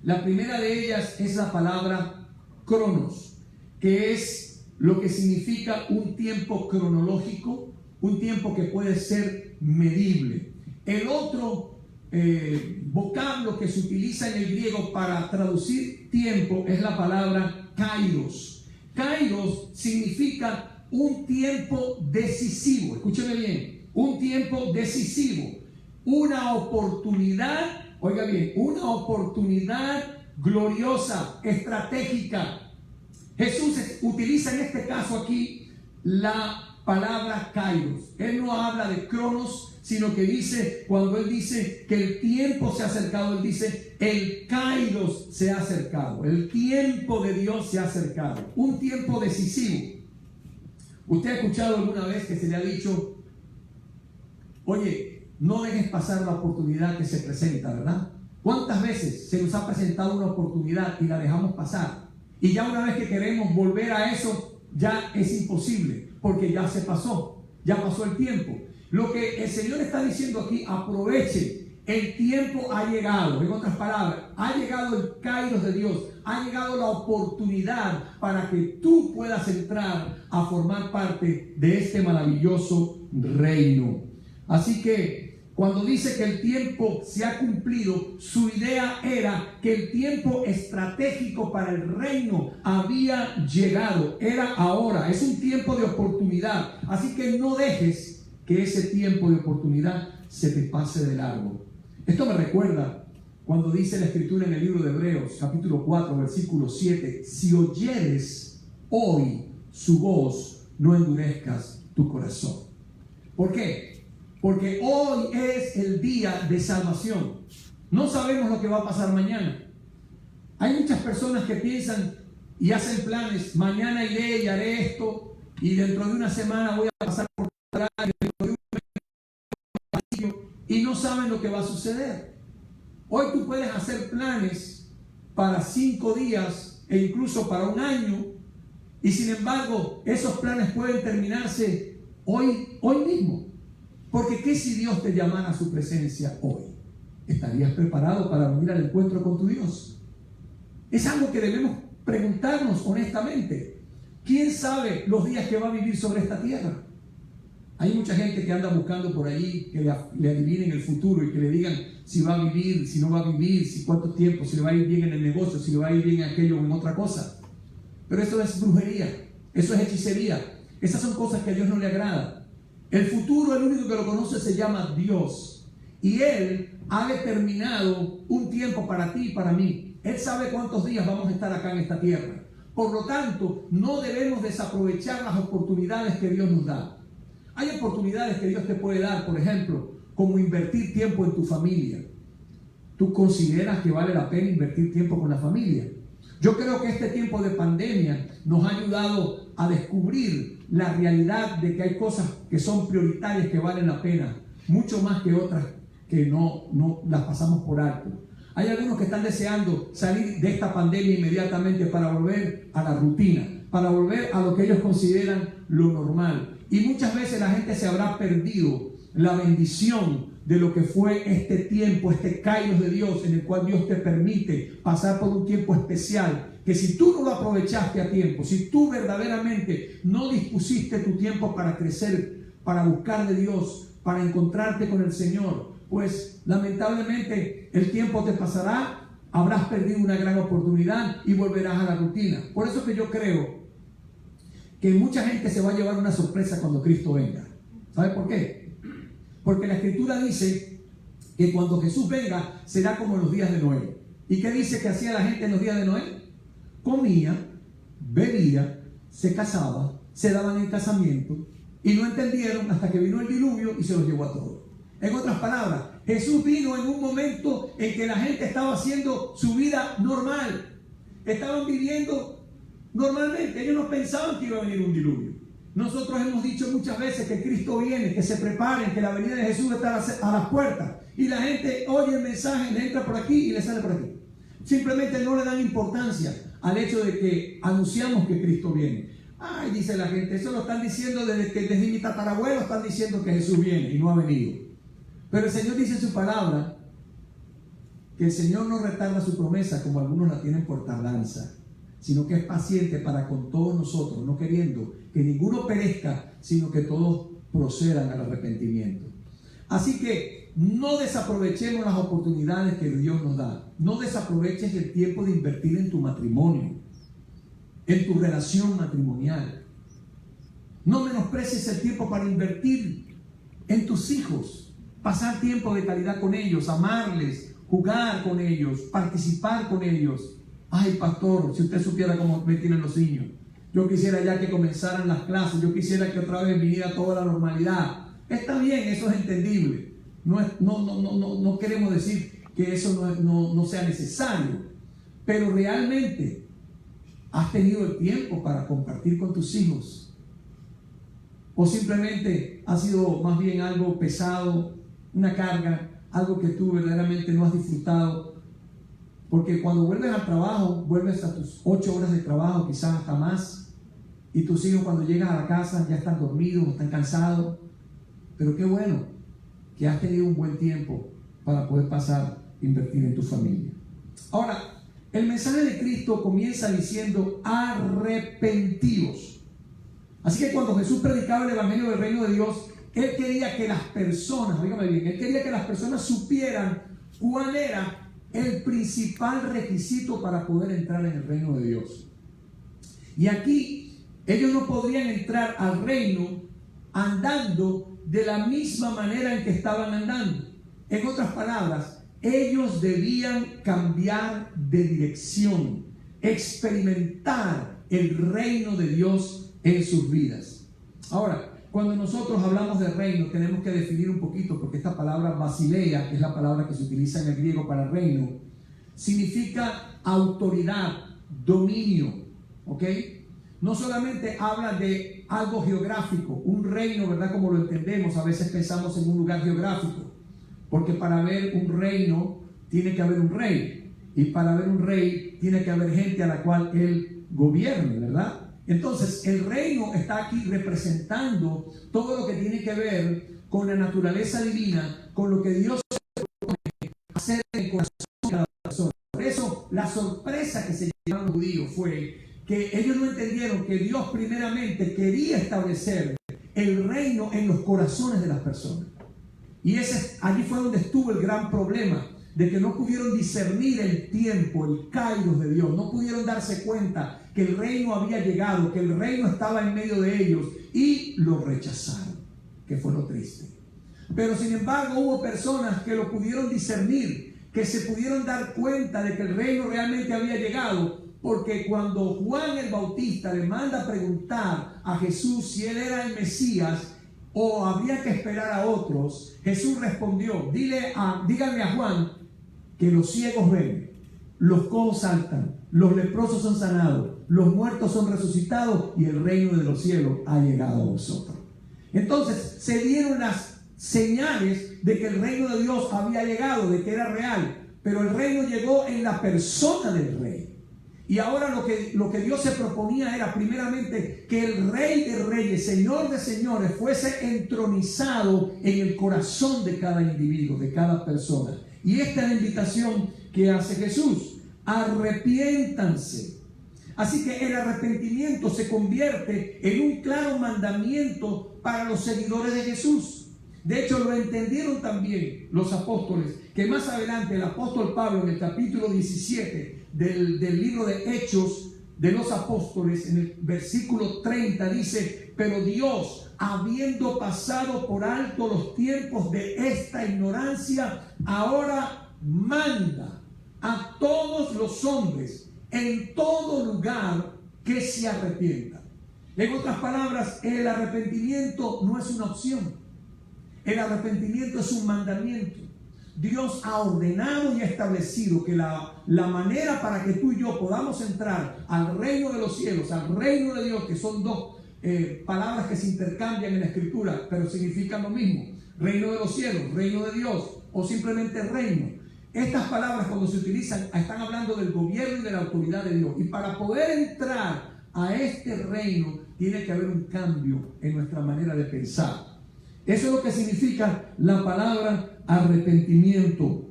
La primera de ellas es la palabra cronos, que es lo que significa un tiempo cronológico, un tiempo que puede ser medible. El otro vocablo que se utiliza en el griego para traducir tiempo es la palabra kairos. Kairos significa un tiempo decisivo. Escúcheme bien, un tiempo decisivo, una oportunidad. Oiga bien, una oportunidad gloriosa, estratégica. Jesús utiliza en este caso aquí la palabra kairos. Él no habla de cronos, sino que dice, cuando Él dice que el tiempo se ha acercado, Él dice el kairos se ha acercado. El tiempo de Dios se ha acercado. Un tiempo decisivo. ¿Usted ha escuchado alguna vez que se le ha dicho, oye, no dejes pasar la oportunidad que se presenta, ¿verdad? ¿Cuántas veces se nos ha presentado una oportunidad y la dejamos pasar? Y ya una vez que queremos volver a eso, ya es imposible, porque ya se pasó, ya pasó el tiempo. Lo que el Señor está diciendo aquí, aproveche, el tiempo ha llegado. En otras palabras, ha llegado el kairos de Dios, ha llegado la oportunidad para que tú puedas entrar a formar parte de este maravilloso reino. Así que cuando dice que el tiempo se ha cumplido, su idea era que el tiempo estratégico para el reino había llegado. Era ahora, es un tiempo de oportunidad. Así que no dejes que ese tiempo de oportunidad se te pase de largo. Esto me recuerda cuando dice la Escritura en el libro de Hebreos, capítulo 4, versículo 7, si oyeres hoy su voz, no endurezcas tu corazón. ¿Por qué? Porque hoy es el día de salvación. No sabemos lo que va a pasar mañana. Hay muchas personas que piensan y hacen planes. Mañana iré y haré esto, y dentro de una semana voy a pasar por atrás, y no saben lo que va a suceder. Hoy tú puedes hacer planes para 5 días e incluso para un año, y sin embargo esos planes pueden terminarse hoy mismo. Porque ¿qué si Dios te llamara a su presencia hoy? ¿Estarías preparado para venir al encuentro con tu Dios? Es algo que debemos preguntarnos honestamente. ¿Quién sabe los días que va a vivir sobre esta tierra? Hay mucha gente que anda buscando por allí que le adivinen el futuro y que le digan si va a vivir, si no va a vivir, si cuánto tiempo, si le va a ir bien en el negocio, si le va a ir bien en aquello o en otra cosa. Pero eso es brujería, eso es hechicería. Esas son cosas que a Dios no le agrada. El futuro, el único que lo conoce se llama Dios. Y Él ha determinado un tiempo para ti y para mí. Él sabe cuántos días vamos a estar acá en esta tierra. Por lo tanto, no debemos desaprovechar las oportunidades que Dios nos da. Hay oportunidades que Dios te puede dar, por ejemplo, como invertir tiempo en tu familia. ¿Tú consideras que vale la pena invertir tiempo con la familia? Yo creo que este tiempo de pandemia nos ha ayudado a descubrir la realidad de que hay cosas que son prioritarias, que valen la pena, mucho más que otras que no las pasamos por alto. Hay algunos que están deseando salir de esta pandemia inmediatamente para volver a la rutina, para volver a lo que ellos consideran lo normal. Y muchas veces la gente se habrá perdido la bendición de lo que fue este tiempo, este kairos de Dios, en el cual Dios te permite pasar por un tiempo especial, que si tú no lo aprovechaste a tiempo, si tú verdaderamente no dispusiste tu tiempo para crecer, para buscar de Dios, para encontrarte con el Señor, pues lamentablemente el tiempo te pasará, habrás perdido una gran oportunidad y volverás a la rutina. Por eso que yo creo que mucha gente se va a llevar una sorpresa cuando Cristo venga. ¿Sabe por qué? Porque la Escritura dice que cuando Jesús venga será como en los días de Noé. ¿Y qué dice que hacía la gente en los días de Noé? Comía, bebía, se casaba, se daban en casamiento y no entendieron hasta que vino el diluvio y se los llevó a todos. En otras palabras, Jesús vino en un momento en que la gente estaba haciendo su vida normal. Estaban viviendo normalmente. Ellos no pensaban que iba a venir un diluvio. Nosotros hemos dicho muchas veces que Cristo viene, que se preparen, que la venida de Jesús está a las puertas. Y la gente oye el mensaje, le entra por aquí y le sale por aquí. Simplemente no le dan importancia al hecho de que anunciamos que Cristo viene. Ay, dice la gente, eso lo están diciendo desde mi tatarabuelo, están diciendo que Jesús viene y no ha venido. Pero el Señor dice en su palabra que el Señor no retarda su promesa como algunos la tienen por tardanza, sino que es paciente para con todos nosotros, no queriendo que ninguno perezca, sino que todos procedan al arrepentimiento. Así que no desaprovechemos las oportunidades que Dios nos da. No desaproveches el tiempo de invertir en tu matrimonio, en tu relación matrimonial. No menosprecies el tiempo para invertir en tus hijos. Pasar tiempo de calidad con ellos, amarles, jugar con ellos, participar con ellos. Ay, pastor, si usted supiera cómo me tienen los niños. Yo quisiera ya que comenzaran las clases, yo quisiera que otra vez viniera toda la normalidad. Está bien, eso es entendible. No queremos decir que eso no sea necesario. Pero realmente, ¿has tenido el tiempo para compartir con tus hijos? ¿O simplemente ha sido más bien algo pesado, una carga, algo que tú verdaderamente no has disfrutado? Porque cuando vuelves al trabajo, vuelves a tus 8 horas de trabajo, quizás hasta más, y tus hijos cuando llegas a la casa ya están dormidos, están cansados. Pero qué bueno que has tenido un buen tiempo para poder invertir en tu familia. Ahora, el mensaje de Cristo comienza diciendo arrepentidos. Así que cuando Jesús predicaba el evangelio del reino de Dios, Él quería que las personas, oígame bien, Él quería que las personas supieran cuál era el principal requisito para poder entrar en el reino de Dios. Y aquí ellos no podrían entrar al reino andando de la misma manera en que estaban andando. En otras palabras, ellos debían cambiar de dirección, experimentar el reino de Dios en sus vidas. Ahora, cuando nosotros hablamos de reino, tenemos que definir un poquito, porque esta palabra basileia, que es la palabra que se utiliza en el griego para reino, significa autoridad, dominio, ¿ok? No solamente habla de algo geográfico, un reino, ¿verdad? Como lo entendemos, a veces pensamos en un lugar geográfico, porque para haber un reino tiene que haber un rey, y para haber un rey tiene que haber gente a la cual él gobierne, ¿verdad? Entonces el reino está aquí representando todo lo que tiene que ver con la naturaleza divina, con lo que Dios propone hacer en el corazón de cada persona. Por eso la sorpresa que se llevaron los judíos fue que ellos no entendieron que Dios primeramente quería establecer el reino en los corazones de las personas. Y allí fue donde estuvo el gran problema, de que no pudieron discernir el tiempo, el kairos de Dios, no pudieron darse cuenta que el reino había llegado, que el reino estaba en medio de ellos, y lo rechazaron, que fue lo triste. Pero sin embargo hubo personas que lo pudieron discernir, que se pudieron dar cuenta de que el reino realmente había llegado, porque cuando Juan el Bautista le manda a preguntar a Jesús si él era el Mesías o habría que esperar a otros, Jesús respondió: díganle a Juan que los ciegos ven, los cojos saltan, los leprosos son sanados, los muertos son resucitados y el reino de los cielos ha llegado a vosotros. Entonces se dieron las señales de que el reino de Dios había llegado, de que era real, pero el reino llegó en la persona del rey. Y ahora lo que Dios se proponía era primeramente que el Rey de Reyes, Señor de Señores, fuese entronizado en el corazón de cada individuo, de cada persona. Y esta es la invitación que hace Jesús: arrepiéntanse. Así que el arrepentimiento se convierte en un claro mandamiento para los seguidores de Jesús. De hecho, lo entendieron también los apóstoles, que más adelante el apóstol Pablo, en el capítulo 17 del libro de Hechos de los Apóstoles, en el versículo 30, dice: pero Dios, habiendo pasado por alto los tiempos de esta ignorancia, ahora manda a todos los hombres en todo lugar que se arrepientan. En otras palabras, el arrepentimiento no es una opción. El arrepentimiento es un mandamiento. Dios ha ordenado y ha establecido que la manera para que tú y yo podamos entrar al reino de los cielos, al reino de Dios, que son dos palabras que se intercambian en la Escritura, pero significan lo mismo: reino de los cielos, reino de Dios, o simplemente reino. Estas palabras, cuando se utilizan, están hablando del gobierno y de la autoridad de Dios. Y para poder entrar a este reino tiene que haber un cambio en nuestra manera de pensar. Eso es lo que significa la palabra arrepentimiento.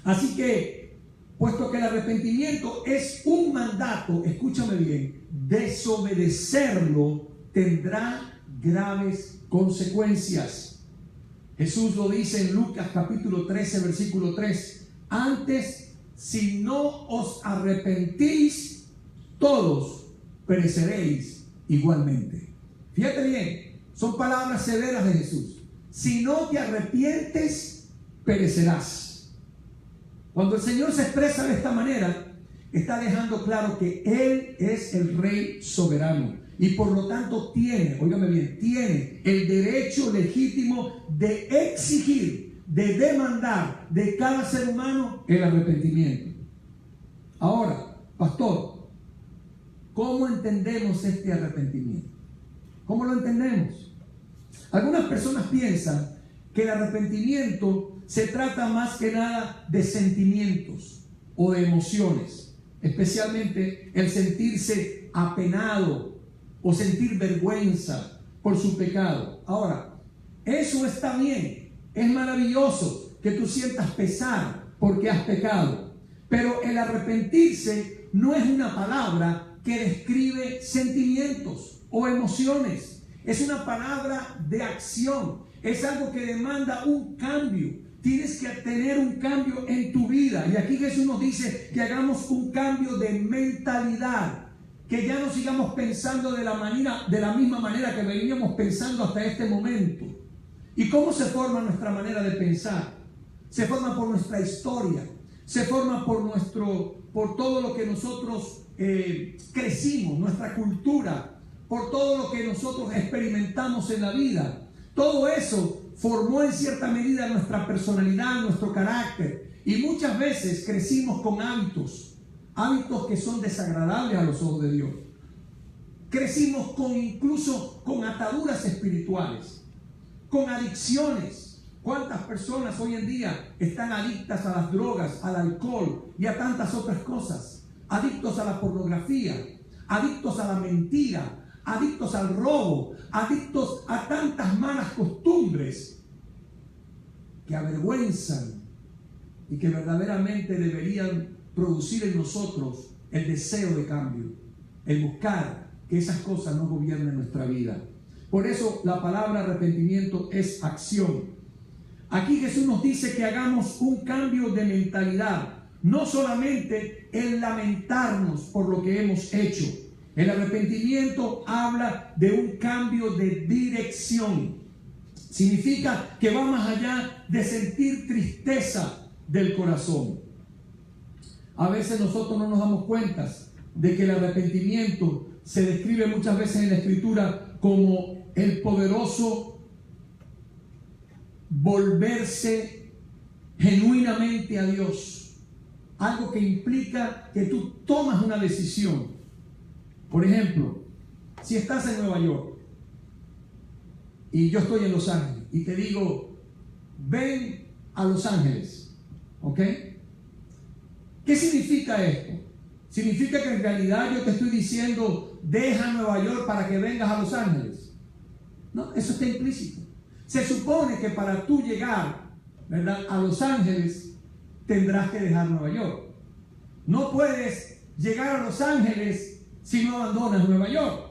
Así que, puesto que el arrepentimiento es un mandato, escúchame bien, desobedecerlo tendrá graves consecuencias. Jesús lo dice en Lucas capítulo 13, versículo 3: antes, si no os arrepentís, todos pereceréis igualmente. Fíjate bien, son palabras severas de Jesús. Si no te arrepientes, perecerás. Cuando el Señor se expresa de esta manera, está dejando claro que Él es el Rey soberano y por lo tanto tiene, óigame bien, tiene el derecho legítimo de exigir, de demandar de cada ser humano el arrepentimiento. Ahora, pastor, ¿cómo entendemos este arrepentimiento? ¿Cómo lo entendemos? Algunas personas piensan que el arrepentimiento se trata más que nada de sentimientos o de emociones, especialmente el sentirse apenado o sentir vergüenza por su pecado. Ahora, eso está bien, es maravilloso que tú sientas pesar porque has pecado, pero el arrepentirse no es una palabra que describe sentimientos o emociones. Es una palabra de acción. Es algo que demanda un cambio. Tienes que tener un cambio en tu vida. Y aquí Jesús nos dice que hagamos un cambio de mentalidad. Que ya no sigamos pensando de la misma manera que veníamos pensando hasta este momento. ¿Y cómo se forma nuestra manera de pensar? Se forma por nuestra historia. Se forma por todo lo que nosotros crecimos, nuestra cultura. por todo lo que nosotros experimentamos en la vida. Todo eso formó en cierta medida nuestra personalidad, nuestro carácter. Y muchas veces crecimos con hábitos que son desagradables a los ojos de Dios. Crecimos incluso con ataduras espirituales, con adicciones. ¿Cuántas personas hoy en día están adictas a las drogas, al alcohol y a tantas otras cosas? Adictos a la pornografía, adictos a la mentira, adictos al robo, adictos a tantas malas costumbres que avergüenzan y que verdaderamente deberían producir en nosotros el deseo de cambio, el buscar que esas cosas no gobiernen nuestra vida. Por eso la palabra arrepentimiento es acción. Aquí Jesús nos dice que hagamos un cambio de mentalidad, no solamente el lamentarnos por lo que hemos hecho. El arrepentimiento habla de un cambio de dirección. Significa que va más allá de sentir tristeza del corazón. A veces nosotros no nos damos cuenta de que el arrepentimiento se describe muchas veces en la Escritura como el poderoso volverse genuinamente a Dios. Algo que implica que tú tomas una decisión. Por ejemplo, si estás en Nueva York y yo estoy en Los Ángeles y te digo, ven a Los Ángeles, ¿ok? ¿Qué significa esto? ¿Significa que en realidad yo te estoy diciendo, deja Nueva York para que vengas a Los Ángeles? No, eso está implícito. Se supone que para tú llegar, ¿verdad?, a Los Ángeles, tendrás que dejar Nueva York. No puedes llegar a Los Ángeles si no abandonas Nueva York.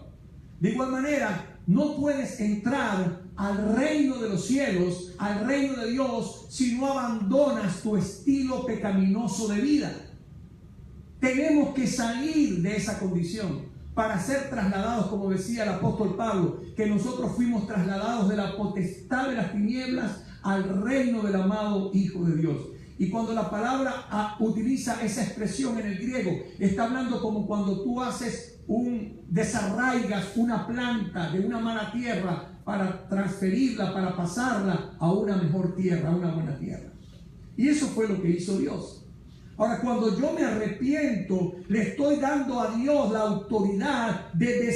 De igual manera, no puedes entrar al reino de los cielos, al reino de Dios, si no abandonas tu estilo pecaminoso de vida. Tenemos que salir de esa condición para ser trasladados, como decía el apóstol Pablo, que nosotros fuimos trasladados de la potestad de las tinieblas al reino del amado Hijo de Dios. Y cuando la palabra utiliza esa expresión en el griego, está hablando como cuando tú desarraigas una planta de una mala tierra para transferirla, para pasarla a una mejor tierra, a una buena tierra. Y eso fue lo que hizo Dios. Ahora, cuando yo me arrepiento, le estoy dando a Dios la autoridad de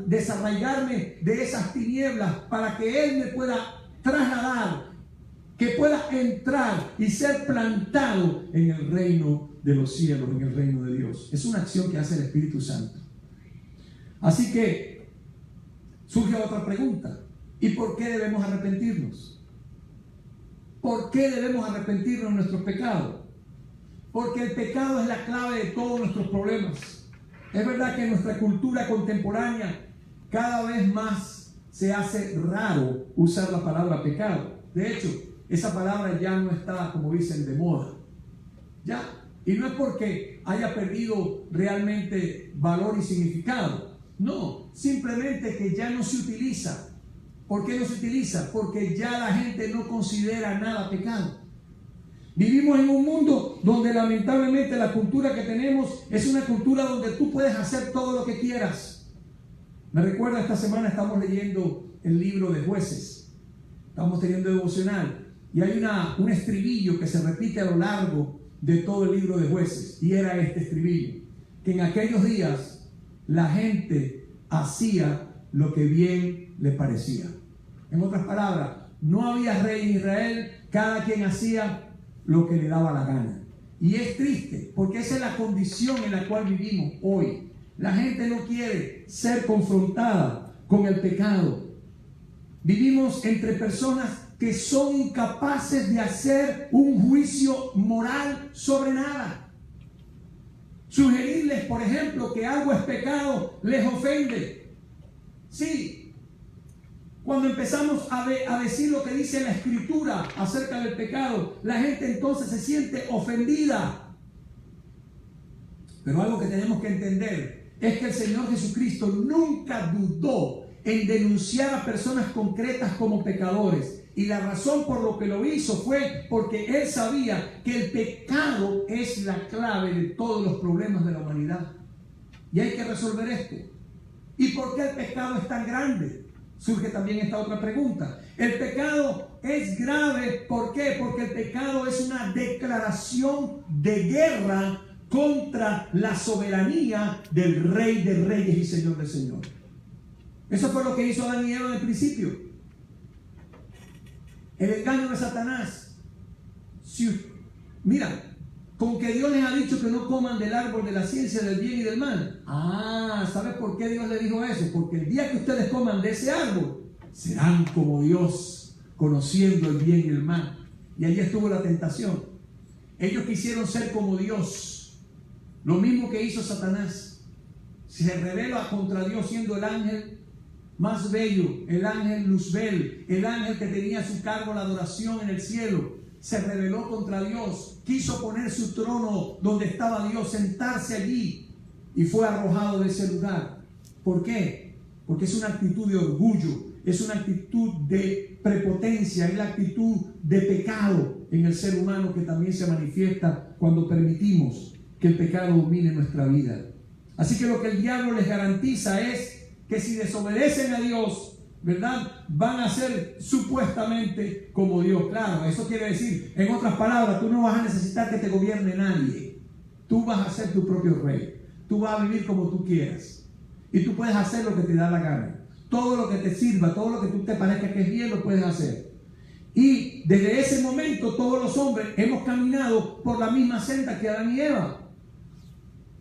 desarraigarme de esas tinieblas para que Él me pueda trasladar, que pueda entrar y ser plantado en el reino de los cielos, en el reino de Dios. Es una acción que hace el Espíritu Santo. Así que surge otra pregunta. ¿Y por qué debemos arrepentirnos? ¿Por qué debemos arrepentirnos de nuestros pecados? Porque el pecado es la clave de todos nuestros problemas. Es verdad que en nuestra cultura contemporánea cada vez más se hace raro usar la palabra pecado. De hecho, esa palabra ya no está, como dicen, de moda. Ya. Y no es porque haya perdido realmente valor y significado. No, simplemente que ya no se utiliza. ¿Por qué no se utiliza? Porque ya la gente no considera nada pecado. Vivimos en un mundo donde lamentablemente la cultura que tenemos es una cultura donde tú puedes hacer todo lo que quieras. Me recuerda, esta semana estamos leyendo el libro de Jueces. Estamos teniendo devocional. Y hay un estribillo que se repite a lo largo de todo el libro de Jueces. Y era este estribillo. Que en aquellos días la gente hacía lo que bien le parecía. En otras palabras, no había rey en Israel. Cada quien hacía lo que le daba la gana. Y es triste, porque esa es la condición en la cual vivimos hoy. La gente no quiere ser confrontada con el pecado. Vivimos entre personas que son incapaces de hacer un juicio moral sobre nada. Sugerirles, por ejemplo, que algo es pecado, les ofende. Sí. Cuando empezamos a decir lo que dice la Escritura acerca del pecado, la gente entonces se siente ofendida. Pero algo que tenemos que entender es que el Señor Jesucristo nunca dudó en denunciar a personas concretas como pecadores. Y la razón por lo que lo hizo fue porque Él sabía que el pecado es la clave de todos los problemas de la humanidad. Y hay que resolver esto. ¿Y por qué el pecado es tan grande? Surge también esta otra pregunta. El pecado es grave, ¿por qué? Porque el pecado es una declaración de guerra contra la soberanía del Rey de Reyes y Señor de Señores. Eso fue lo que hizo Adán y Eva en el principio. El engaño de Satanás. Mira, con que Dios les ha dicho que no coman del árbol de la ciencia del bien y del mal. ¿Sabes por qué Dios le dijo eso? Porque el día que ustedes coman de ese árbol, serán como Dios, conociendo el bien y el mal. Y allí estuvo la tentación. Ellos quisieron ser como Dios. Lo mismo que hizo Satanás. Se revela contra Dios siendo el ángel más bello, el ángel Luzbel, el ángel que tenía a su cargo la adoración en el cielo. Se rebeló contra Dios, quiso poner su trono donde estaba Dios, sentarse allí, y fue arrojado de ese lugar. ¿Por qué? Porque es una actitud de orgullo, es una actitud de prepotencia, es la actitud de pecado en el ser humano que también se manifiesta cuando permitimos que el pecado domine nuestra vida. Así que lo que el diablo les garantiza es que si desobedecen a Dios, ¿verdad?, van a ser supuestamente como Dios. Claro, eso quiere decir, en otras palabras, tú no vas a necesitar que te gobierne nadie. Tú vas a ser tu propio rey. Tú vas a vivir como tú quieras. Y tú puedes hacer lo que te da la gana. Todo lo que te sirva, todo lo que tú te parezca que es bien, lo puedes hacer. Y desde ese momento todos los hombres hemos caminado por la misma senda que Adán y Eva.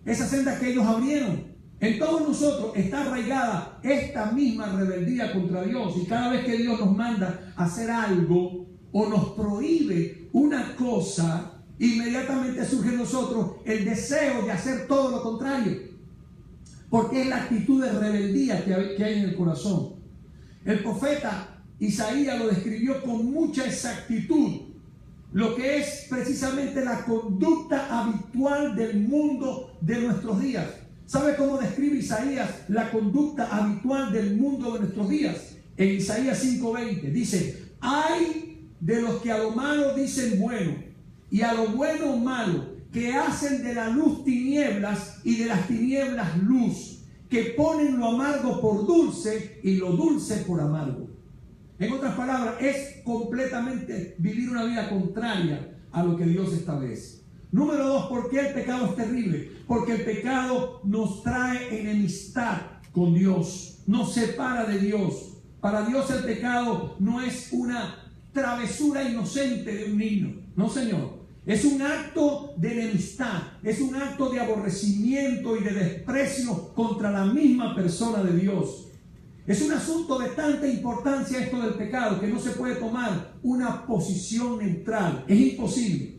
Esa senda que ellos abrieron. En todos nosotros está arraigada esta misma rebeldía contra Dios, y cada vez que Dios nos manda a hacer algo o nos prohíbe una cosa, inmediatamente surge en nosotros el deseo de hacer todo lo contrario, porque es la actitud de rebeldía que hay en el corazón. El profeta Isaías lo describió con mucha exactitud, lo que es precisamente la conducta habitual del mundo de nuestros días. ¿Sabe cómo describe Isaías la conducta habitual del mundo de nuestros días? En Isaías 5:20 dice: ay de los que a lo malo dicen bueno y a lo bueno malo, que hacen de la luz tinieblas y de las tinieblas luz, que ponen lo amargo por dulce y lo dulce por amargo. En otras palabras, es completamente vivir una vida contraria a lo que Dios establece. Número 2, ¿por qué el pecado es terrible? Porque el pecado nos trae enemistad con Dios, nos separa de Dios. Para Dios el pecado no es una travesura inocente de un niño, no, señor. Es un acto de enemistad, es un acto de aborrecimiento y de desprecio contra la misma persona de Dios. Es un asunto de tanta importancia esto del pecado que no se puede tomar una posición neutral, es imposible.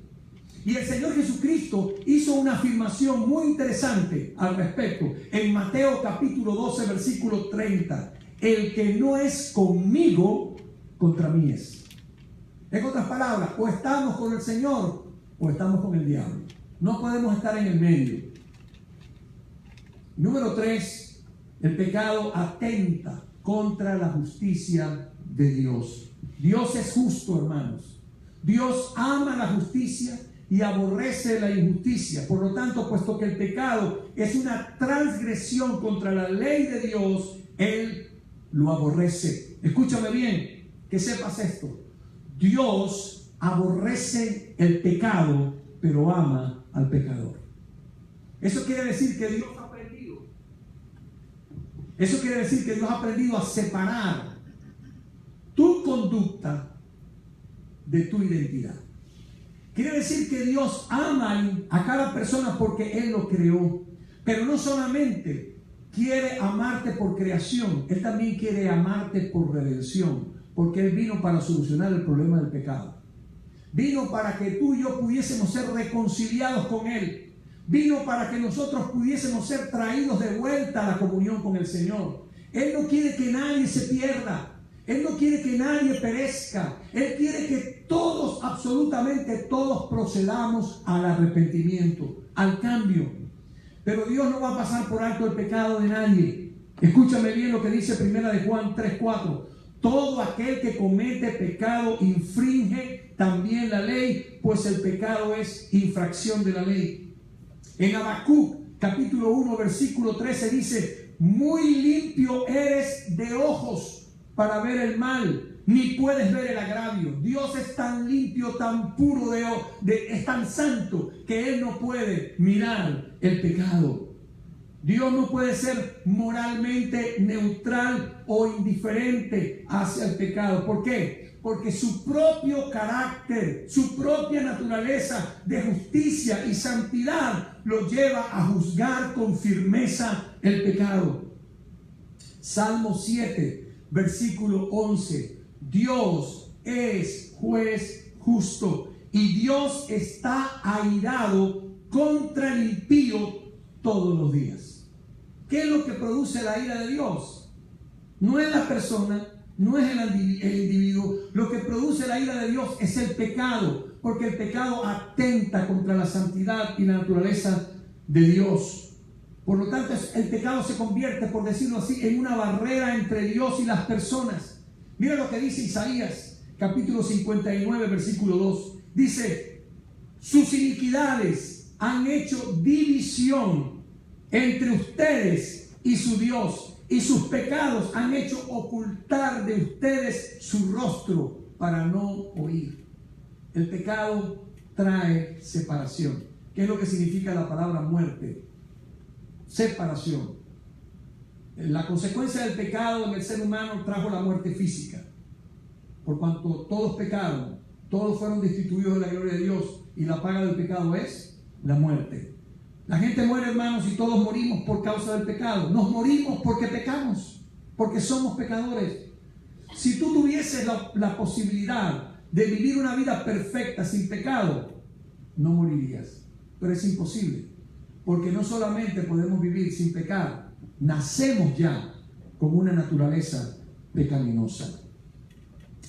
Y el Señor Jesucristo hizo una afirmación muy interesante al respecto. En Mateo capítulo 12, versículo 30. El que no es conmigo, contra mí es. En otras palabras, o estamos con el Señor o estamos con el diablo. No podemos estar en el medio. Número 3. El pecado atenta contra la justicia de Dios. Dios es justo, hermanos. Dios ama la justicia y aborrece la injusticia. Por lo tanto, puesto que el pecado es una transgresión contra la ley de Dios, Él lo aborrece. Escúchame bien, que sepas esto. Dios aborrece el pecado, pero ama al pecador. Eso quiere decir que Dios ha aprendido. Eso quiere decir que Dios ha aprendido a separar tu conducta de tu identidad. Quiere decir que Dios ama a cada persona porque Él lo creó. Pero no solamente quiere amarte por creación, Él también quiere amarte por redención. Porque Él vino para solucionar el problema del pecado. Vino para que tú y yo pudiésemos ser reconciliados con Él. Vino para que nosotros pudiésemos ser traídos de vuelta a la comunión con el Señor. Él no quiere que nadie se pierda. Él no quiere que nadie perezca. Él quiere que todos, absolutamente todos, procedamos al arrepentimiento, al cambio. Pero Dios no va a pasar por alto el pecado de nadie. Escúchame bien lo que dice 1 de Juan 3:4. Todo aquel que comete pecado infringe también la ley, pues el pecado es infracción de la ley. En Habacuc capítulo 1 versículo 13 dice: muy limpio eres de ojos para ver el mal, ni puedes ver el agravio. Dios es tan limpio, tan puro, es tan santo, que Él no puede mirar el pecado. Dios no puede ser moralmente neutral o indiferente hacia el pecado. ¿Por qué? Porque su propio carácter, su propia naturaleza de justicia y santidad lo lleva a juzgar con firmeza el pecado. Salmo 7, versículo 11. Dios es juez justo y Dios está airado contra el impío todos los días. ¿Qué es lo que produce la ira de Dios? No es la persona, no es el individuo. Lo que produce la ira de Dios es el pecado, porque el pecado atenta contra la santidad y la naturaleza de Dios. Por lo tanto, el pecado se convierte, por decirlo así, en una barrera entre Dios y las personas. Mira lo que dice Isaías, capítulo 59, versículo 2. Dice: sus iniquidades han hecho división entre ustedes y su Dios, y sus pecados han hecho ocultar de ustedes su rostro para no oír. El pecado trae separación. ¿Qué es lo que significa la palabra muerte? Separación. La consecuencia del pecado en el ser humano trajo la muerte física. Por cuanto todos pecaron, todos fueron destituidos de la gloria de Dios, y la paga del pecado es la muerte. La gente muere, hermanos, y todos morimos por causa del pecado. Nos morimos porque pecamos, porque somos pecadores. Si tú tuvieses la posibilidad de vivir una vida perfecta sin pecado, no morirías. Pero es imposible, porque no solamente podemos vivir sin pecar, nacemos ya con una naturaleza pecaminosa.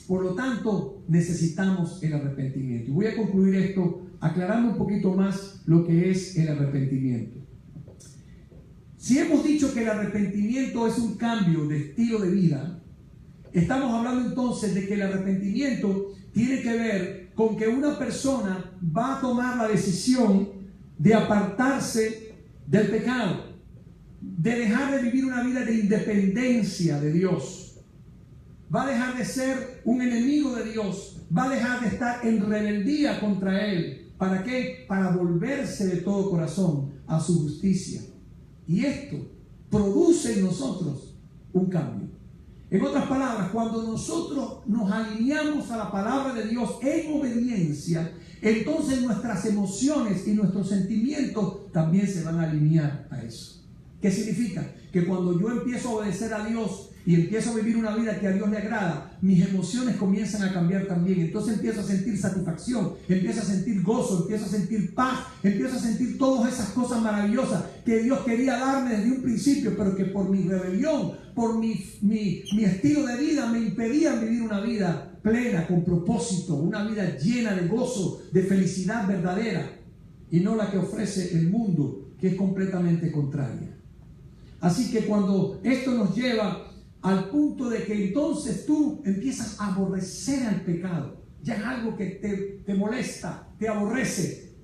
Por lo tanto, necesitamos el arrepentimiento. Y voy a concluir esto aclarando un poquito más lo que es el arrepentimiento. Si hemos dicho que el arrepentimiento es un cambio de estilo de vida, estamos hablando entonces de que el arrepentimiento tiene que ver con que una persona va a tomar la decisión de apartarse del pecado, de dejar de vivir una vida de independencia de Dios. Va a dejar de ser un enemigo de Dios, va a dejar de estar en rebeldía contra Él. ¿Para qué? Para volverse de todo corazón a su justicia. Y esto produce en nosotros un cambio. En otras palabras, cuando nosotros nos alineamos a la palabra de Dios en obediencia, entonces nuestras emociones y nuestros sentimientos también se van a alinear a eso. ¿Qué significa? Que cuando yo empiezo a obedecer a Dios y empiezo a vivir una vida que a Dios le agrada, mis emociones comienzan a cambiar también. Entonces empiezo a sentir satisfacción, empiezo a sentir gozo, empiezo a sentir paz, empiezo a sentir todas esas cosas maravillosas que Dios quería darme desde un principio, pero que por mi rebelión, por mi estilo de vida, me impedían vivir una vida plena, con propósito, una vida llena de gozo, de felicidad verdadera, y no la que ofrece el mundo, que es completamente contraria. Así que cuando esto nos lleva al punto de que entonces tú empiezas a aborrecer al pecado, ya es algo que te molesta, te aborrece,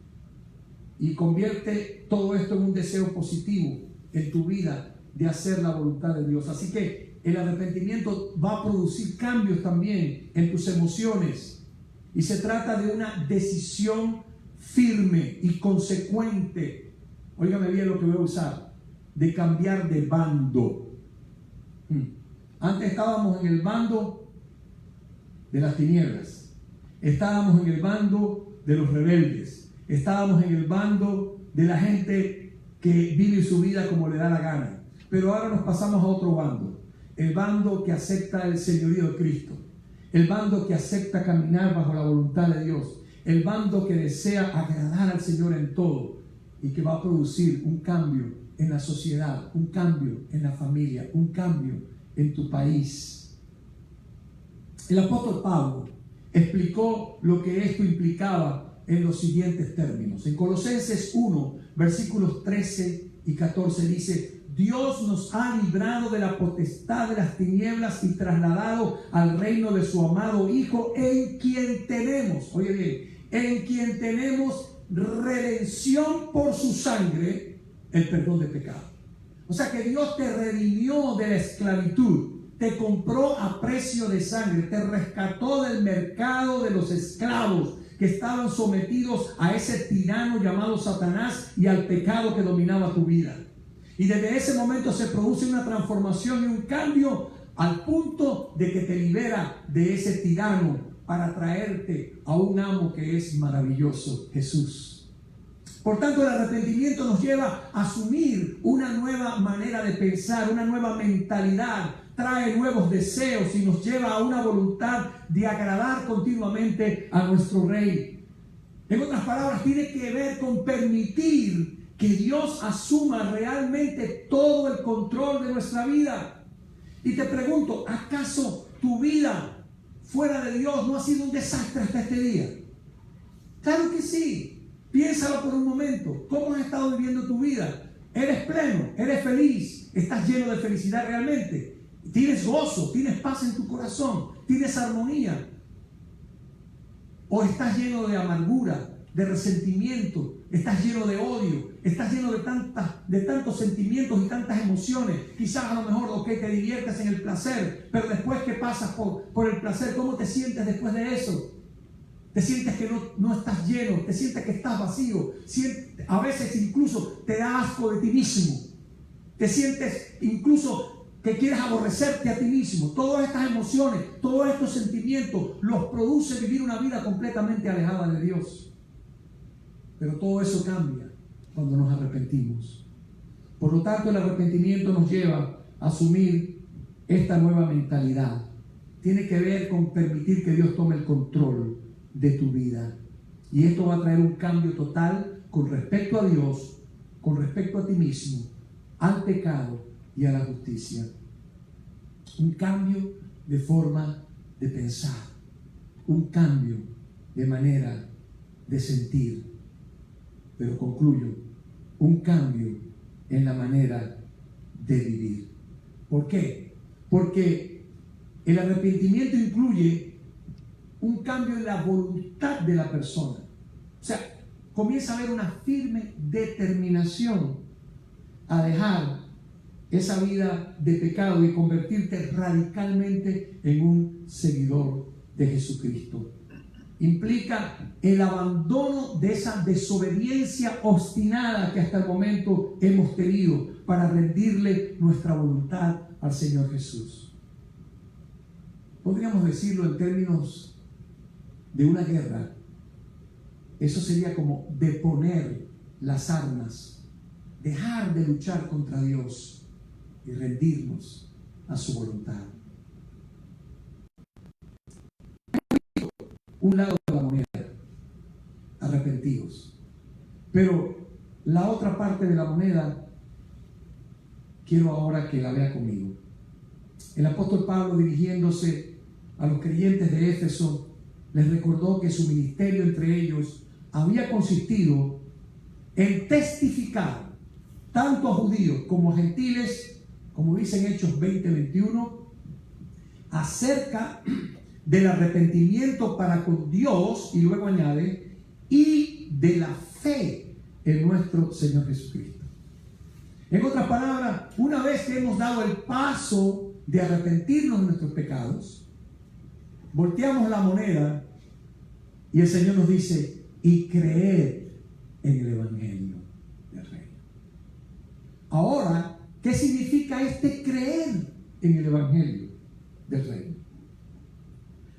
y convierte todo esto en un deseo positivo en tu vida de hacer la voluntad de Dios. Así que el arrepentimiento va a producir cambios también en tus emociones, y se trata de una decisión firme y consecuente. Óigame bien lo que voy a usar: de cambiar de bando. Antes estábamos en el bando de las tinieblas, estábamos en el bando de los rebeldes, estábamos en el bando de la gente que vive su vida como le da la gana. Pero ahora nos pasamos a otro bando, el bando que acepta el señorío de Cristo, el bando que acepta caminar bajo la voluntad de Dios, el bando que desea agradar al Señor en todo, y que va a producir un cambio en la sociedad, un cambio en la familia, un cambio en tu país. El apóstol Pablo explicó lo que esto implicaba en los siguientes términos. En Colosenses 1, versículos 13 y 14 dice: Dios nos ha librado de la potestad de las tinieblas y trasladado al reino de su amado Hijo, en quien tenemos, oye bien, en quien tenemos redención por su sangre, el perdón de pecado. O sea que Dios te redimió de la esclavitud, te compró a precio de sangre, te rescató del mercado de los esclavos que estaban sometidos a ese tirano llamado Satanás y al pecado que dominaba tu vida. Y desde ese momento se produce una transformación y un cambio al punto de que te libera de ese tirano para traerte a un amo que es maravilloso, Jesús. Por tanto, el arrepentimiento nos lleva a asumir una nueva manera de pensar, una nueva mentalidad, trae nuevos deseos y nos lleva a una voluntad de agradar continuamente a nuestro Rey. En otras palabras, tiene que ver con permitir que Dios asuma realmente todo el control de nuestra vida. Y te pregunto, ¿acaso tu vida fuera de Dios no ha sido un desastre hasta este día? Claro que sí. Piénsalo por un momento. ¿Cómo has estado viviendo tu vida? ¿Eres pleno? ¿Eres feliz? ¿Estás lleno de felicidad realmente? ¿Tienes gozo? ¿Tienes paz en tu corazón? ¿Tienes armonía? ¿O estás lleno de amargura, de resentimiento? ¿Estás lleno de odio? ¿Estás lleno de tantos sentimientos y tantas emociones? Quizás a lo mejor, te diviertes en el placer, pero después que pasas por el placer, ¿cómo te sientes después de eso? Te sientes que no estás lleno, te sientes que estás vacío, a veces incluso te da asco de ti mismo, te sientes incluso que quieres aborrecerte a ti mismo. Todas estas emociones, todos estos sentimientos los produce vivir una vida completamente alejada de Dios. Pero todo eso cambia cuando nos arrepentimos. Por lo tanto, el arrepentimiento nos lleva a asumir esta nueva mentalidad. Tiene que ver con permitir que Dios tome el control de tu vida. Y esto va a traer un cambio total con respecto a Dios, con respecto a ti mismo, al pecado y a la justicia. Un cambio de forma de pensar, un cambio de manera de sentir. Pero concluyo, un cambio en la manera de vivir. ¿Por qué? Porque el arrepentimiento incluye un cambio en la voluntad de la persona. O sea, comienza a haber una firme determinación a dejar esa vida de pecado y convertirte radicalmente en un seguidor de Jesucristo. Implica el abandono de esa desobediencia obstinada que hasta el momento hemos tenido para rendirle nuestra voluntad al Señor Jesús. Podríamos decirlo en términos de una guerra. Eso sería como deponer las armas, dejar de luchar contra Dios y rendirnos a su voluntad. Un lado de la moneda, arrepentidos. Pero la otra parte de la moneda, quiero ahora que la vea conmigo. El apóstol Pablo, dirigiéndose a los creyentes de Éfeso, les recordó que su ministerio entre ellos había consistido en testificar tanto a judíos como a gentiles, como dicen Hechos 20:21, acerca del arrepentimiento para con Dios, y luego añade, y de la fe en nuestro Señor Jesucristo. En otras palabras, una vez que hemos dado el paso de arrepentirnos de nuestros pecados, volteamos la moneda y el Señor nos dice, y creed en el Evangelio del Reino. Ahora, ¿qué significa este creer en el Evangelio del Reino?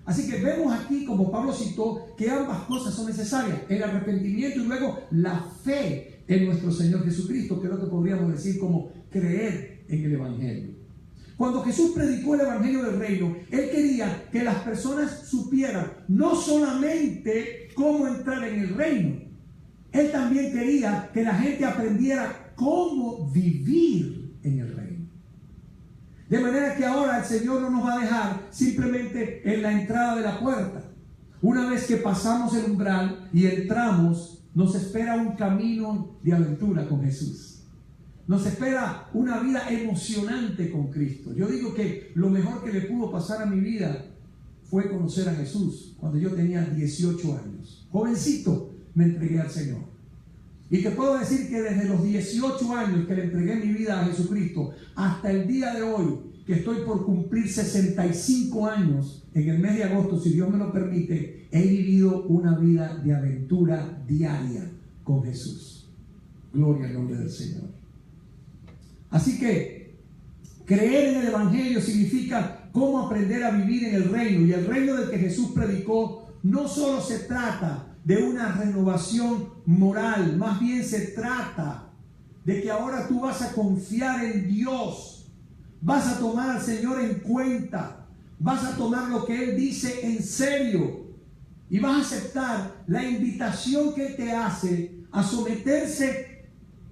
Así que vemos aquí, como Pablo citó, que ambas cosas son necesarias, el arrepentimiento y luego la fe en nuestro Señor Jesucristo, que es lo que podríamos decir como creer en el Evangelio. Cuando Jesús predicó el Evangelio del Reino, Él quería que las personas supieran no solamente cómo entrar en el reino, Él también quería que la gente aprendiera cómo vivir en el reino. De manera que ahora el Señor no nos va a dejar simplemente en la entrada de la puerta. Una vez que pasamos el umbral y entramos, nos espera un camino de aventura con Jesús. Nos espera una vida emocionante con Cristo. Yo digo que lo mejor que le pudo pasar a mi vida fue conocer a Jesús cuando yo tenía 18 años. Jovencito me entregué al Señor. Y te puedo decir que desde los 18 años que le entregué mi vida a Jesucristo hasta el día de hoy, que estoy por cumplir 65 años en el mes de agosto, si Dios me lo permite, he vivido una vida de aventura diaria con Jesús. Gloria al nombre del Señor. Así que creer en el Evangelio significa cómo aprender a vivir en el reino. Y el reino del que Jesús predicó no solo se trata de una renovación moral, más bien se trata de que ahora tú vas a confiar en Dios, vas a tomar al Señor en cuenta, vas a tomar lo que Él dice en serio y vas a aceptar la invitación que Él te hace a someterse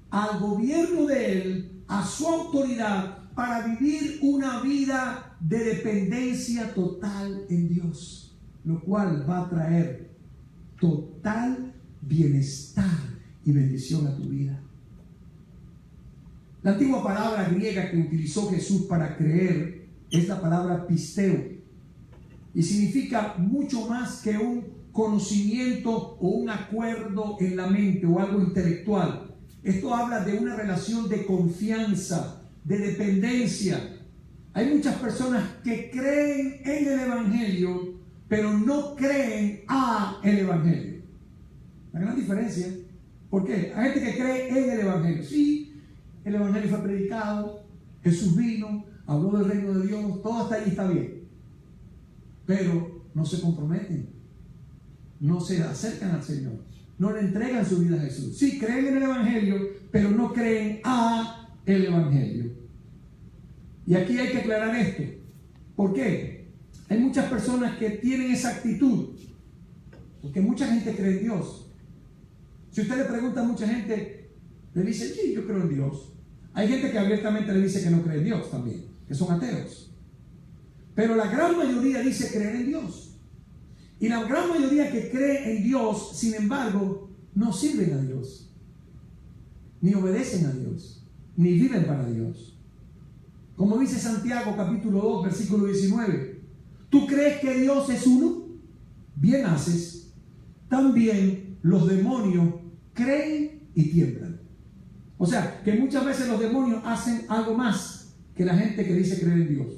al gobierno de Él, a su autoridad, para vivir una vida de dependencia total en Dios, lo cual va a traer total bienestar y bendición a tu vida. La antigua palabra griega que utilizó Jesús para creer es la palabra pisteo, y significa mucho más que un conocimiento o un acuerdo en la mente o algo intelectual. Esto habla de una relación de confianza, de dependencia. Hay muchas personas que creen en el Evangelio, pero no creen a el Evangelio. La gran diferencia. ¿Por qué? Hay gente que cree en el Evangelio. Sí, el Evangelio fue predicado, Jesús vino, habló del reino de Dios, todo hasta ahí está bien. Pero no se comprometen, no se acercan al Señor, no le entregan su vida a Jesús. Sí, creen en el Evangelio, pero no creen a el Evangelio. Y aquí hay que aclarar esto. ¿Por qué? Hay muchas personas que tienen esa actitud, porque mucha gente cree en Dios. Si usted le pregunta a mucha gente, le dice, sí, yo creo en Dios. Hay gente que abiertamente le dice que no cree en Dios también, que son ateos. Pero la gran mayoría dice creer en Dios. Y la gran mayoría que cree en Dios, sin embargo, no sirven a Dios, ni obedecen a Dios, ni viven para Dios. Como dice Santiago capítulo 2, versículo 19. ¿Tú crees que Dios es uno? Bien haces. También los demonios creen y tiemblan. O sea, que muchas veces los demonios hacen algo más que la gente que dice creer en Dios.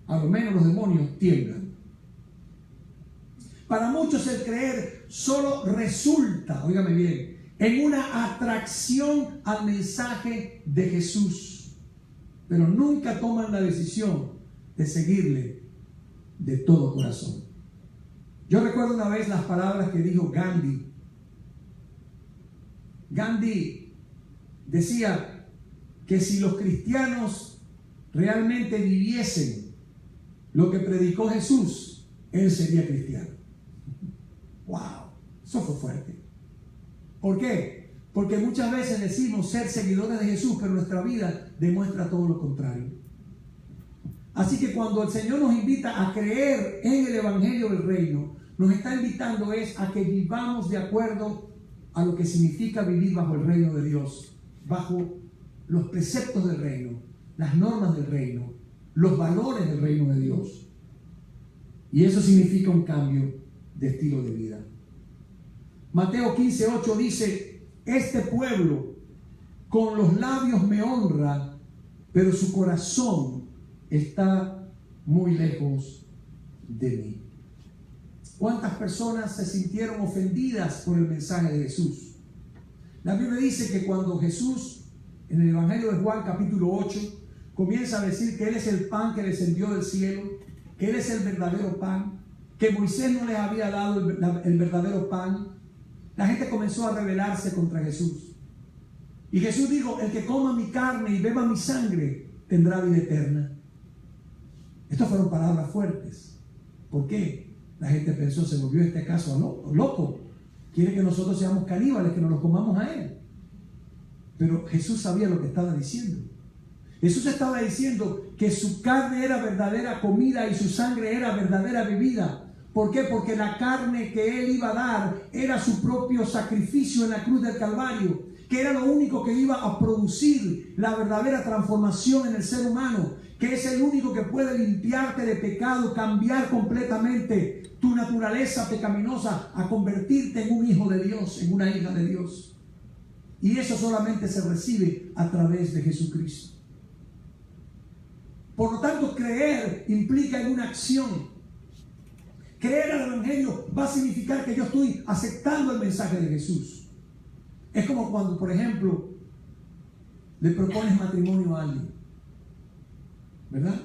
A lo menos los demonios tiemblan. Para muchos el creer solo resulta, óigame bien, en una atracción al mensaje de Jesús. Pero nunca toman la decisión de seguirle de todo corazón. Yo recuerdo una vez las palabras que dijo Gandhi. Gandhi decía que si los cristianos realmente viviesen lo que predicó Jesús, él sería cristiano. ¡Wow! Eso fue fuerte. ¿Por qué? Porque muchas veces decimos ser seguidores de Jesús, pero nuestra vida demuestra todo lo contrario. Así que cuando el Señor nos invita a creer en el Evangelio del Reino, nos está invitando a que vivamos de acuerdo a lo que significa vivir bajo el reino de Dios, bajo los preceptos del reino, las normas del reino, los valores del reino de Dios. Y eso significa un cambio de estilo de vida. Mateo 15:8 dice, este pueblo con los labios me honra, pero su corazón está muy lejos de mí. ¿Cuántas personas se sintieron ofendidas por el mensaje de Jesús? La Biblia dice que cuando Jesús, en el Evangelio de Juan capítulo 8, comienza a decir que Él es el pan que descendió del cielo, que Él es el verdadero pan, que Moisés no les había dado el verdadero pan, la gente comenzó a rebelarse contra Jesús. Y Jesús dijo, el que coma mi carne y beba mi sangre tendrá vida eterna. Estas fueron palabras fuertes. ¿Por qué? La gente pensó, se volvió este caso loco. Quiere que nosotros seamos caníbales, que nos los comamos a Él. Pero Jesús sabía lo que estaba diciendo. Jesús estaba diciendo que su carne era verdadera comida y su sangre era verdadera bebida. ¿Por qué? Porque la carne que Él iba a dar era su propio sacrificio en la cruz del Calvario, que era lo único que iba a producir la verdadera transformación en el ser humano, que es el único que puede limpiarte de pecado, cambiar completamente tu naturaleza pecaminosa a convertirte en un hijo de Dios, en una hija de Dios. Y eso solamente se recibe a través de Jesucristo. Por lo tanto, creer implica en una acción. Creer al Evangelio va a significar que yo estoy aceptando el mensaje de Jesús. Es como cuando, por ejemplo, le propones matrimonio a alguien, ¿verdad?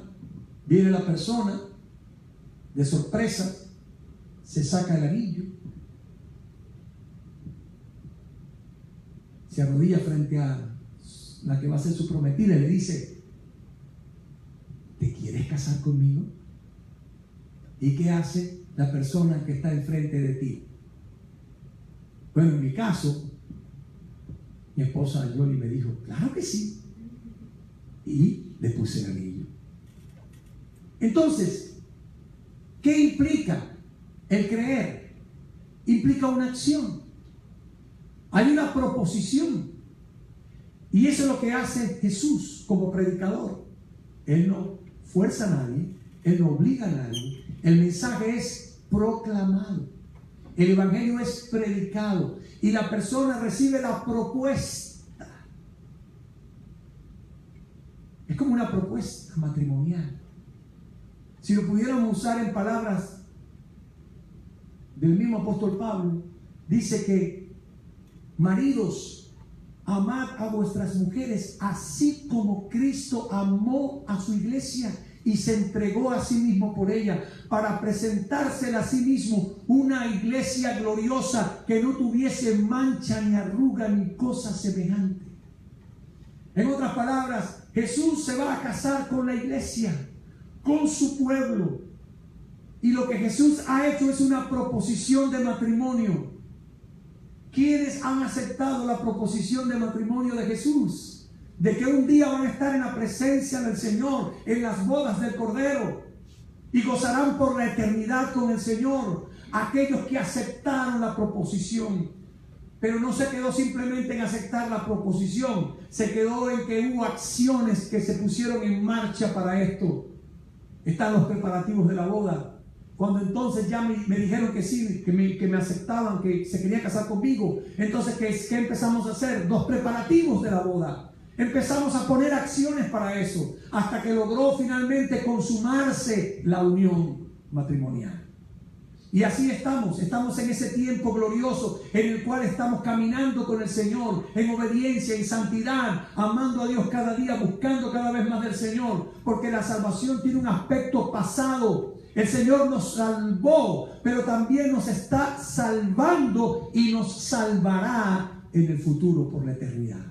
Viene la persona, de sorpresa, se saca el anillo, se arrodilla frente a la que va a ser su prometida y le dice: ¿te quieres casar conmigo? ¿Y qué hace la persona que está enfrente de ti? Bueno, en mi caso, mi esposa Yoli me dijo: claro que sí. Y le puse el anillo. Entonces, ¿qué implica el creer? Implica una acción. Hay una proposición. Y eso es lo que hace Jesús como predicador. Él no fuerza a nadie, Él no obliga a nadie. El mensaje es proclamado. El Evangelio es predicado. Y la persona recibe la propuesta. Es como una propuesta matrimonial. Si lo pudiéramos usar en palabras del mismo apóstol Pablo, dice que: maridos, amad a vuestras mujeres así como Cristo amó a su iglesia y se entregó a sí mismo por ella, para presentársela a sí mismo una iglesia gloriosa, que no tuviese mancha ni arruga ni cosa semejante. En otras palabras, Jesús se va a casar con la iglesia, con su pueblo. Y lo que Jesús ha hecho es una proposición de matrimonio. ¿Quiénes han aceptado la proposición de matrimonio de Jesús? De que un día van a estar en la presencia del Señor, en las bodas del Cordero, y gozarán por la eternidad con el Señor. Aquellos que aceptaron la proposición. Pero no se quedó simplemente en aceptar la proposición, se quedó en que hubo acciones que se pusieron en marcha para esto. Están los preparativos de la boda. Cuando entonces ya me dijeron que sí, que me aceptaban, que se quería casar conmigo, entonces ¿qué empezamos a hacer? Los preparativos de la boda. Empezamos a poner acciones para eso, hasta que logró finalmente consumarse la unión matrimonial. Y así estamos en ese tiempo glorioso en el cual estamos caminando con el Señor en obediencia, en santidad, amando a Dios cada día, buscando cada vez más del Señor, porque la salvación tiene un aspecto pasado. El Señor nos salvó, pero también nos está salvando y nos salvará en el futuro por la eternidad.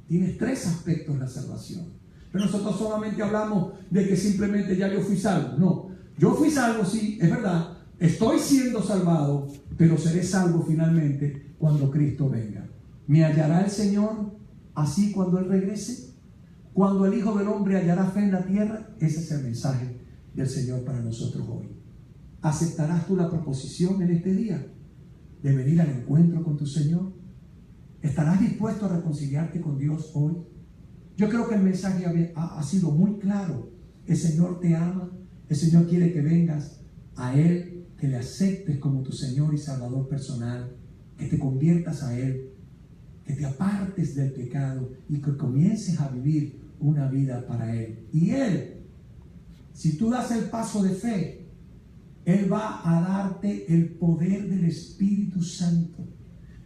Tiene tres aspectos la salvación. Pero nosotros solamente hablamos de que simplemente ya yo fui salvo. No, yo fui salvo, sí, es verdad. Estoy siendo salvado, pero seré salvo finalmente cuando Cristo venga. ¿Me hallará el Señor así cuando Él regrese? Cuando el Hijo del Hombre hallará fe en la tierra. Ese es el mensaje del Señor para nosotros hoy. ¿Aceptarás tú la proposición en este día de venir al encuentro con tu Señor? ¿Estarás dispuesto a reconciliarte con Dios hoy? Yo creo que el mensaje ha sido muy claro. El Señor te ama, el Señor quiere que vengas a Él, que le aceptes como tu Señor y Salvador personal, que te conviertas a Él, que te apartes del pecado y que comiences a vivir una vida para Él. Y Él, si tú das el paso de fe, Él va a darte el poder del Espíritu Santo.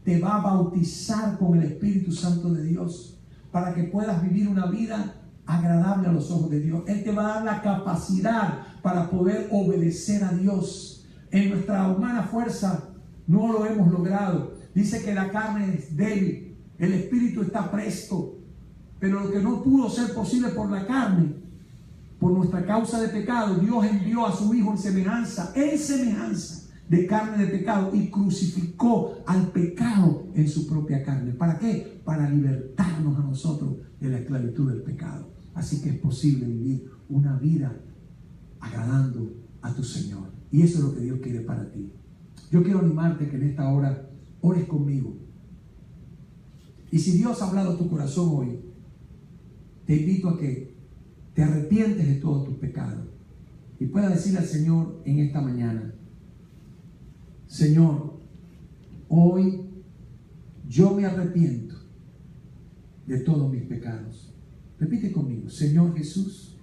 Te va a bautizar con el Espíritu Santo de Dios para que puedas vivir una vida agradable a los ojos de Dios. Él te va a dar la capacidad para poder obedecer a Dios. En nuestra humana fuerza no lo hemos logrado. Dice que la carne es débil, el espíritu está presto, pero lo que no pudo ser posible por la carne, por nuestra causa de pecado, Dios envió a su Hijo en semejanza de carne de pecado, y crucificó al pecado en su propia carne. ¿Para qué? Para libertarnos a nosotros de la esclavitud del pecado. Así que es posible vivir una vida agradando a tu Señor. Y eso es lo que Dios quiere para ti. Yo quiero animarte que en esta hora ores conmigo. Y si Dios ha hablado a tu corazón hoy, te invito a que te arrepientes de todos tus pecados y puedas decirle al Señor en esta mañana: Señor, hoy yo me arrepiento de todos mis pecados. Repite conmigo: Señor Jesús,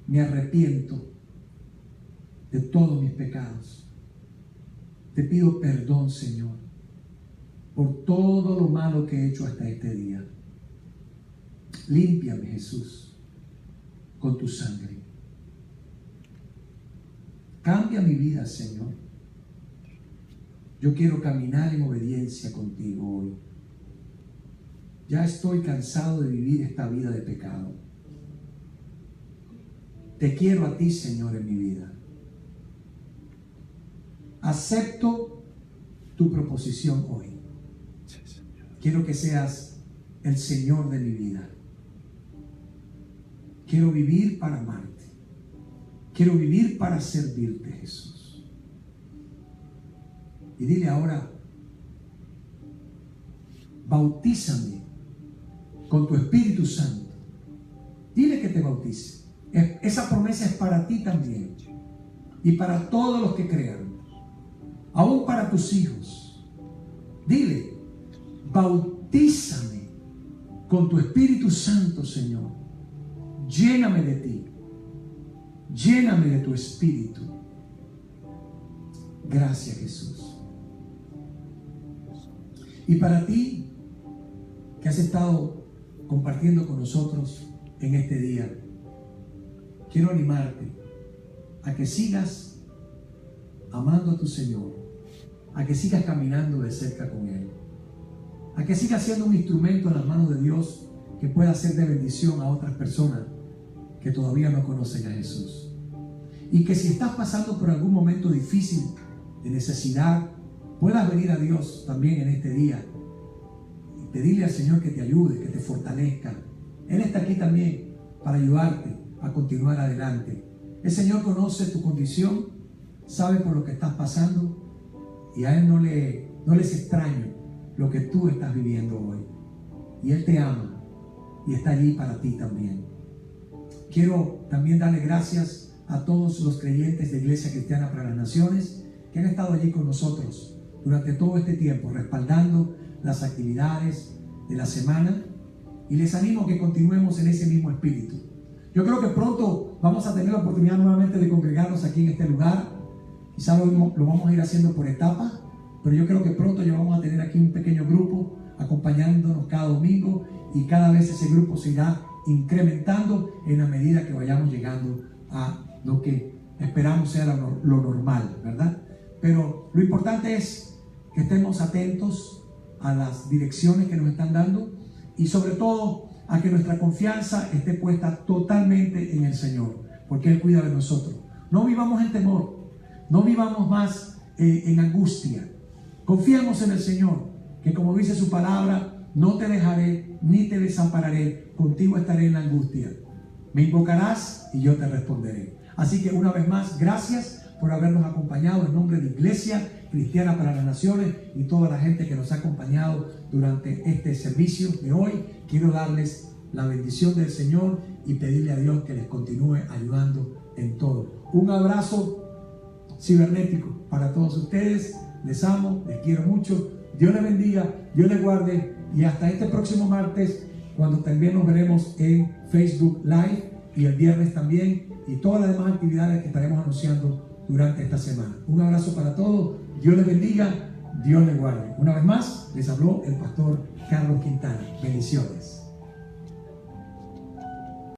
me arrepiento de todos mis pecados. Te pido perdón, Señor, por todo lo malo que he hecho hasta este día. Límpiame, Jesús, con tu sangre. Cambia mi vida, Señor. Yo quiero caminar en obediencia contigo hoy. Ya estoy cansado de vivir esta vida de pecado. Te quiero a ti, Señor, en mi vida. Acepto tu proposición hoy. Quiero que seas el Señor de mi vida. Quiero vivir para amarte. Quiero vivir para servirte, Jesús. Y dile ahora: bautízame con tu Espíritu Santo. Dile que te bautice. Esa promesa es para ti también y para todos los que crean, aún para tus hijos. Dile: bautízame con tu Espíritu Santo, Señor. Lléname de ti. Lléname de tu Espíritu. Gracias, Jesús. Y para ti que has estado compartiendo con nosotros en este día, quiero animarte a que sigas amando a tu Señor, a que sigas caminando de cerca con Él, a que sigas siendo un instrumento en las manos de Dios que pueda ser de bendición a otras personas que todavía no conocen a Jesús. Y que si estás pasando por algún momento difícil de necesidad, puedas venir a Dios también en este día y pedirle al Señor que te ayude, que te fortalezca. Él está aquí también para ayudarte a continuar adelante. El Señor conoce tu condición, sabe por lo que estás pasando, y a Él no le es extraño lo que tú estás viviendo hoy. Y Él te ama y está allí para ti también. Quiero también darle gracias a todos los creyentes de Iglesia Cristiana para las Naciones que han estado allí con nosotros durante todo este tiempo, respaldando las actividades de la semana, y les animo a que continuemos en ese mismo espíritu. Yo creo que pronto vamos a tener la oportunidad nuevamente de congregarnos aquí en este lugar. Quizá lo vamos a ir haciendo por etapas, pero yo creo que pronto ya vamos a tener aquí un pequeño grupo acompañándonos cada domingo, y cada vez ese grupo se irá incrementando en la medida que vayamos llegando a lo que esperamos sea lo normal, ¿verdad? Pero lo importante es que estemos atentos a las direcciones que nos están dando, y sobre todo a que nuestra confianza esté puesta totalmente en el Señor, porque Él cuida de nosotros. No vivamos en temor, no vivamos más en angustia. Confiemos en el Señor, que como dice su palabra: no te dejaré ni te desampararé, contigo estaré en la angustia. Me invocarás y yo te responderé. Así que una vez más, gracias por habernos acompañado en nombre de Iglesia Cristiana para las Naciones y toda la gente que nos ha acompañado durante este servicio de hoy. Quiero darles la bendición del Señor y pedirle a Dios que les continúe ayudando en todo. Un abrazo cibernético para todos ustedes. Les amo, les quiero mucho. Dios les bendiga, Dios les guarde, y hasta este próximo martes, cuando también nos veremos en Facebook Live, y el viernes también, y todas las demás actividades que estaremos anunciando durante esta semana. Un abrazo para todos, Dios les bendiga, Dios les guarde. Una vez más, les habló el pastor Carlos Quintana. Bendiciones.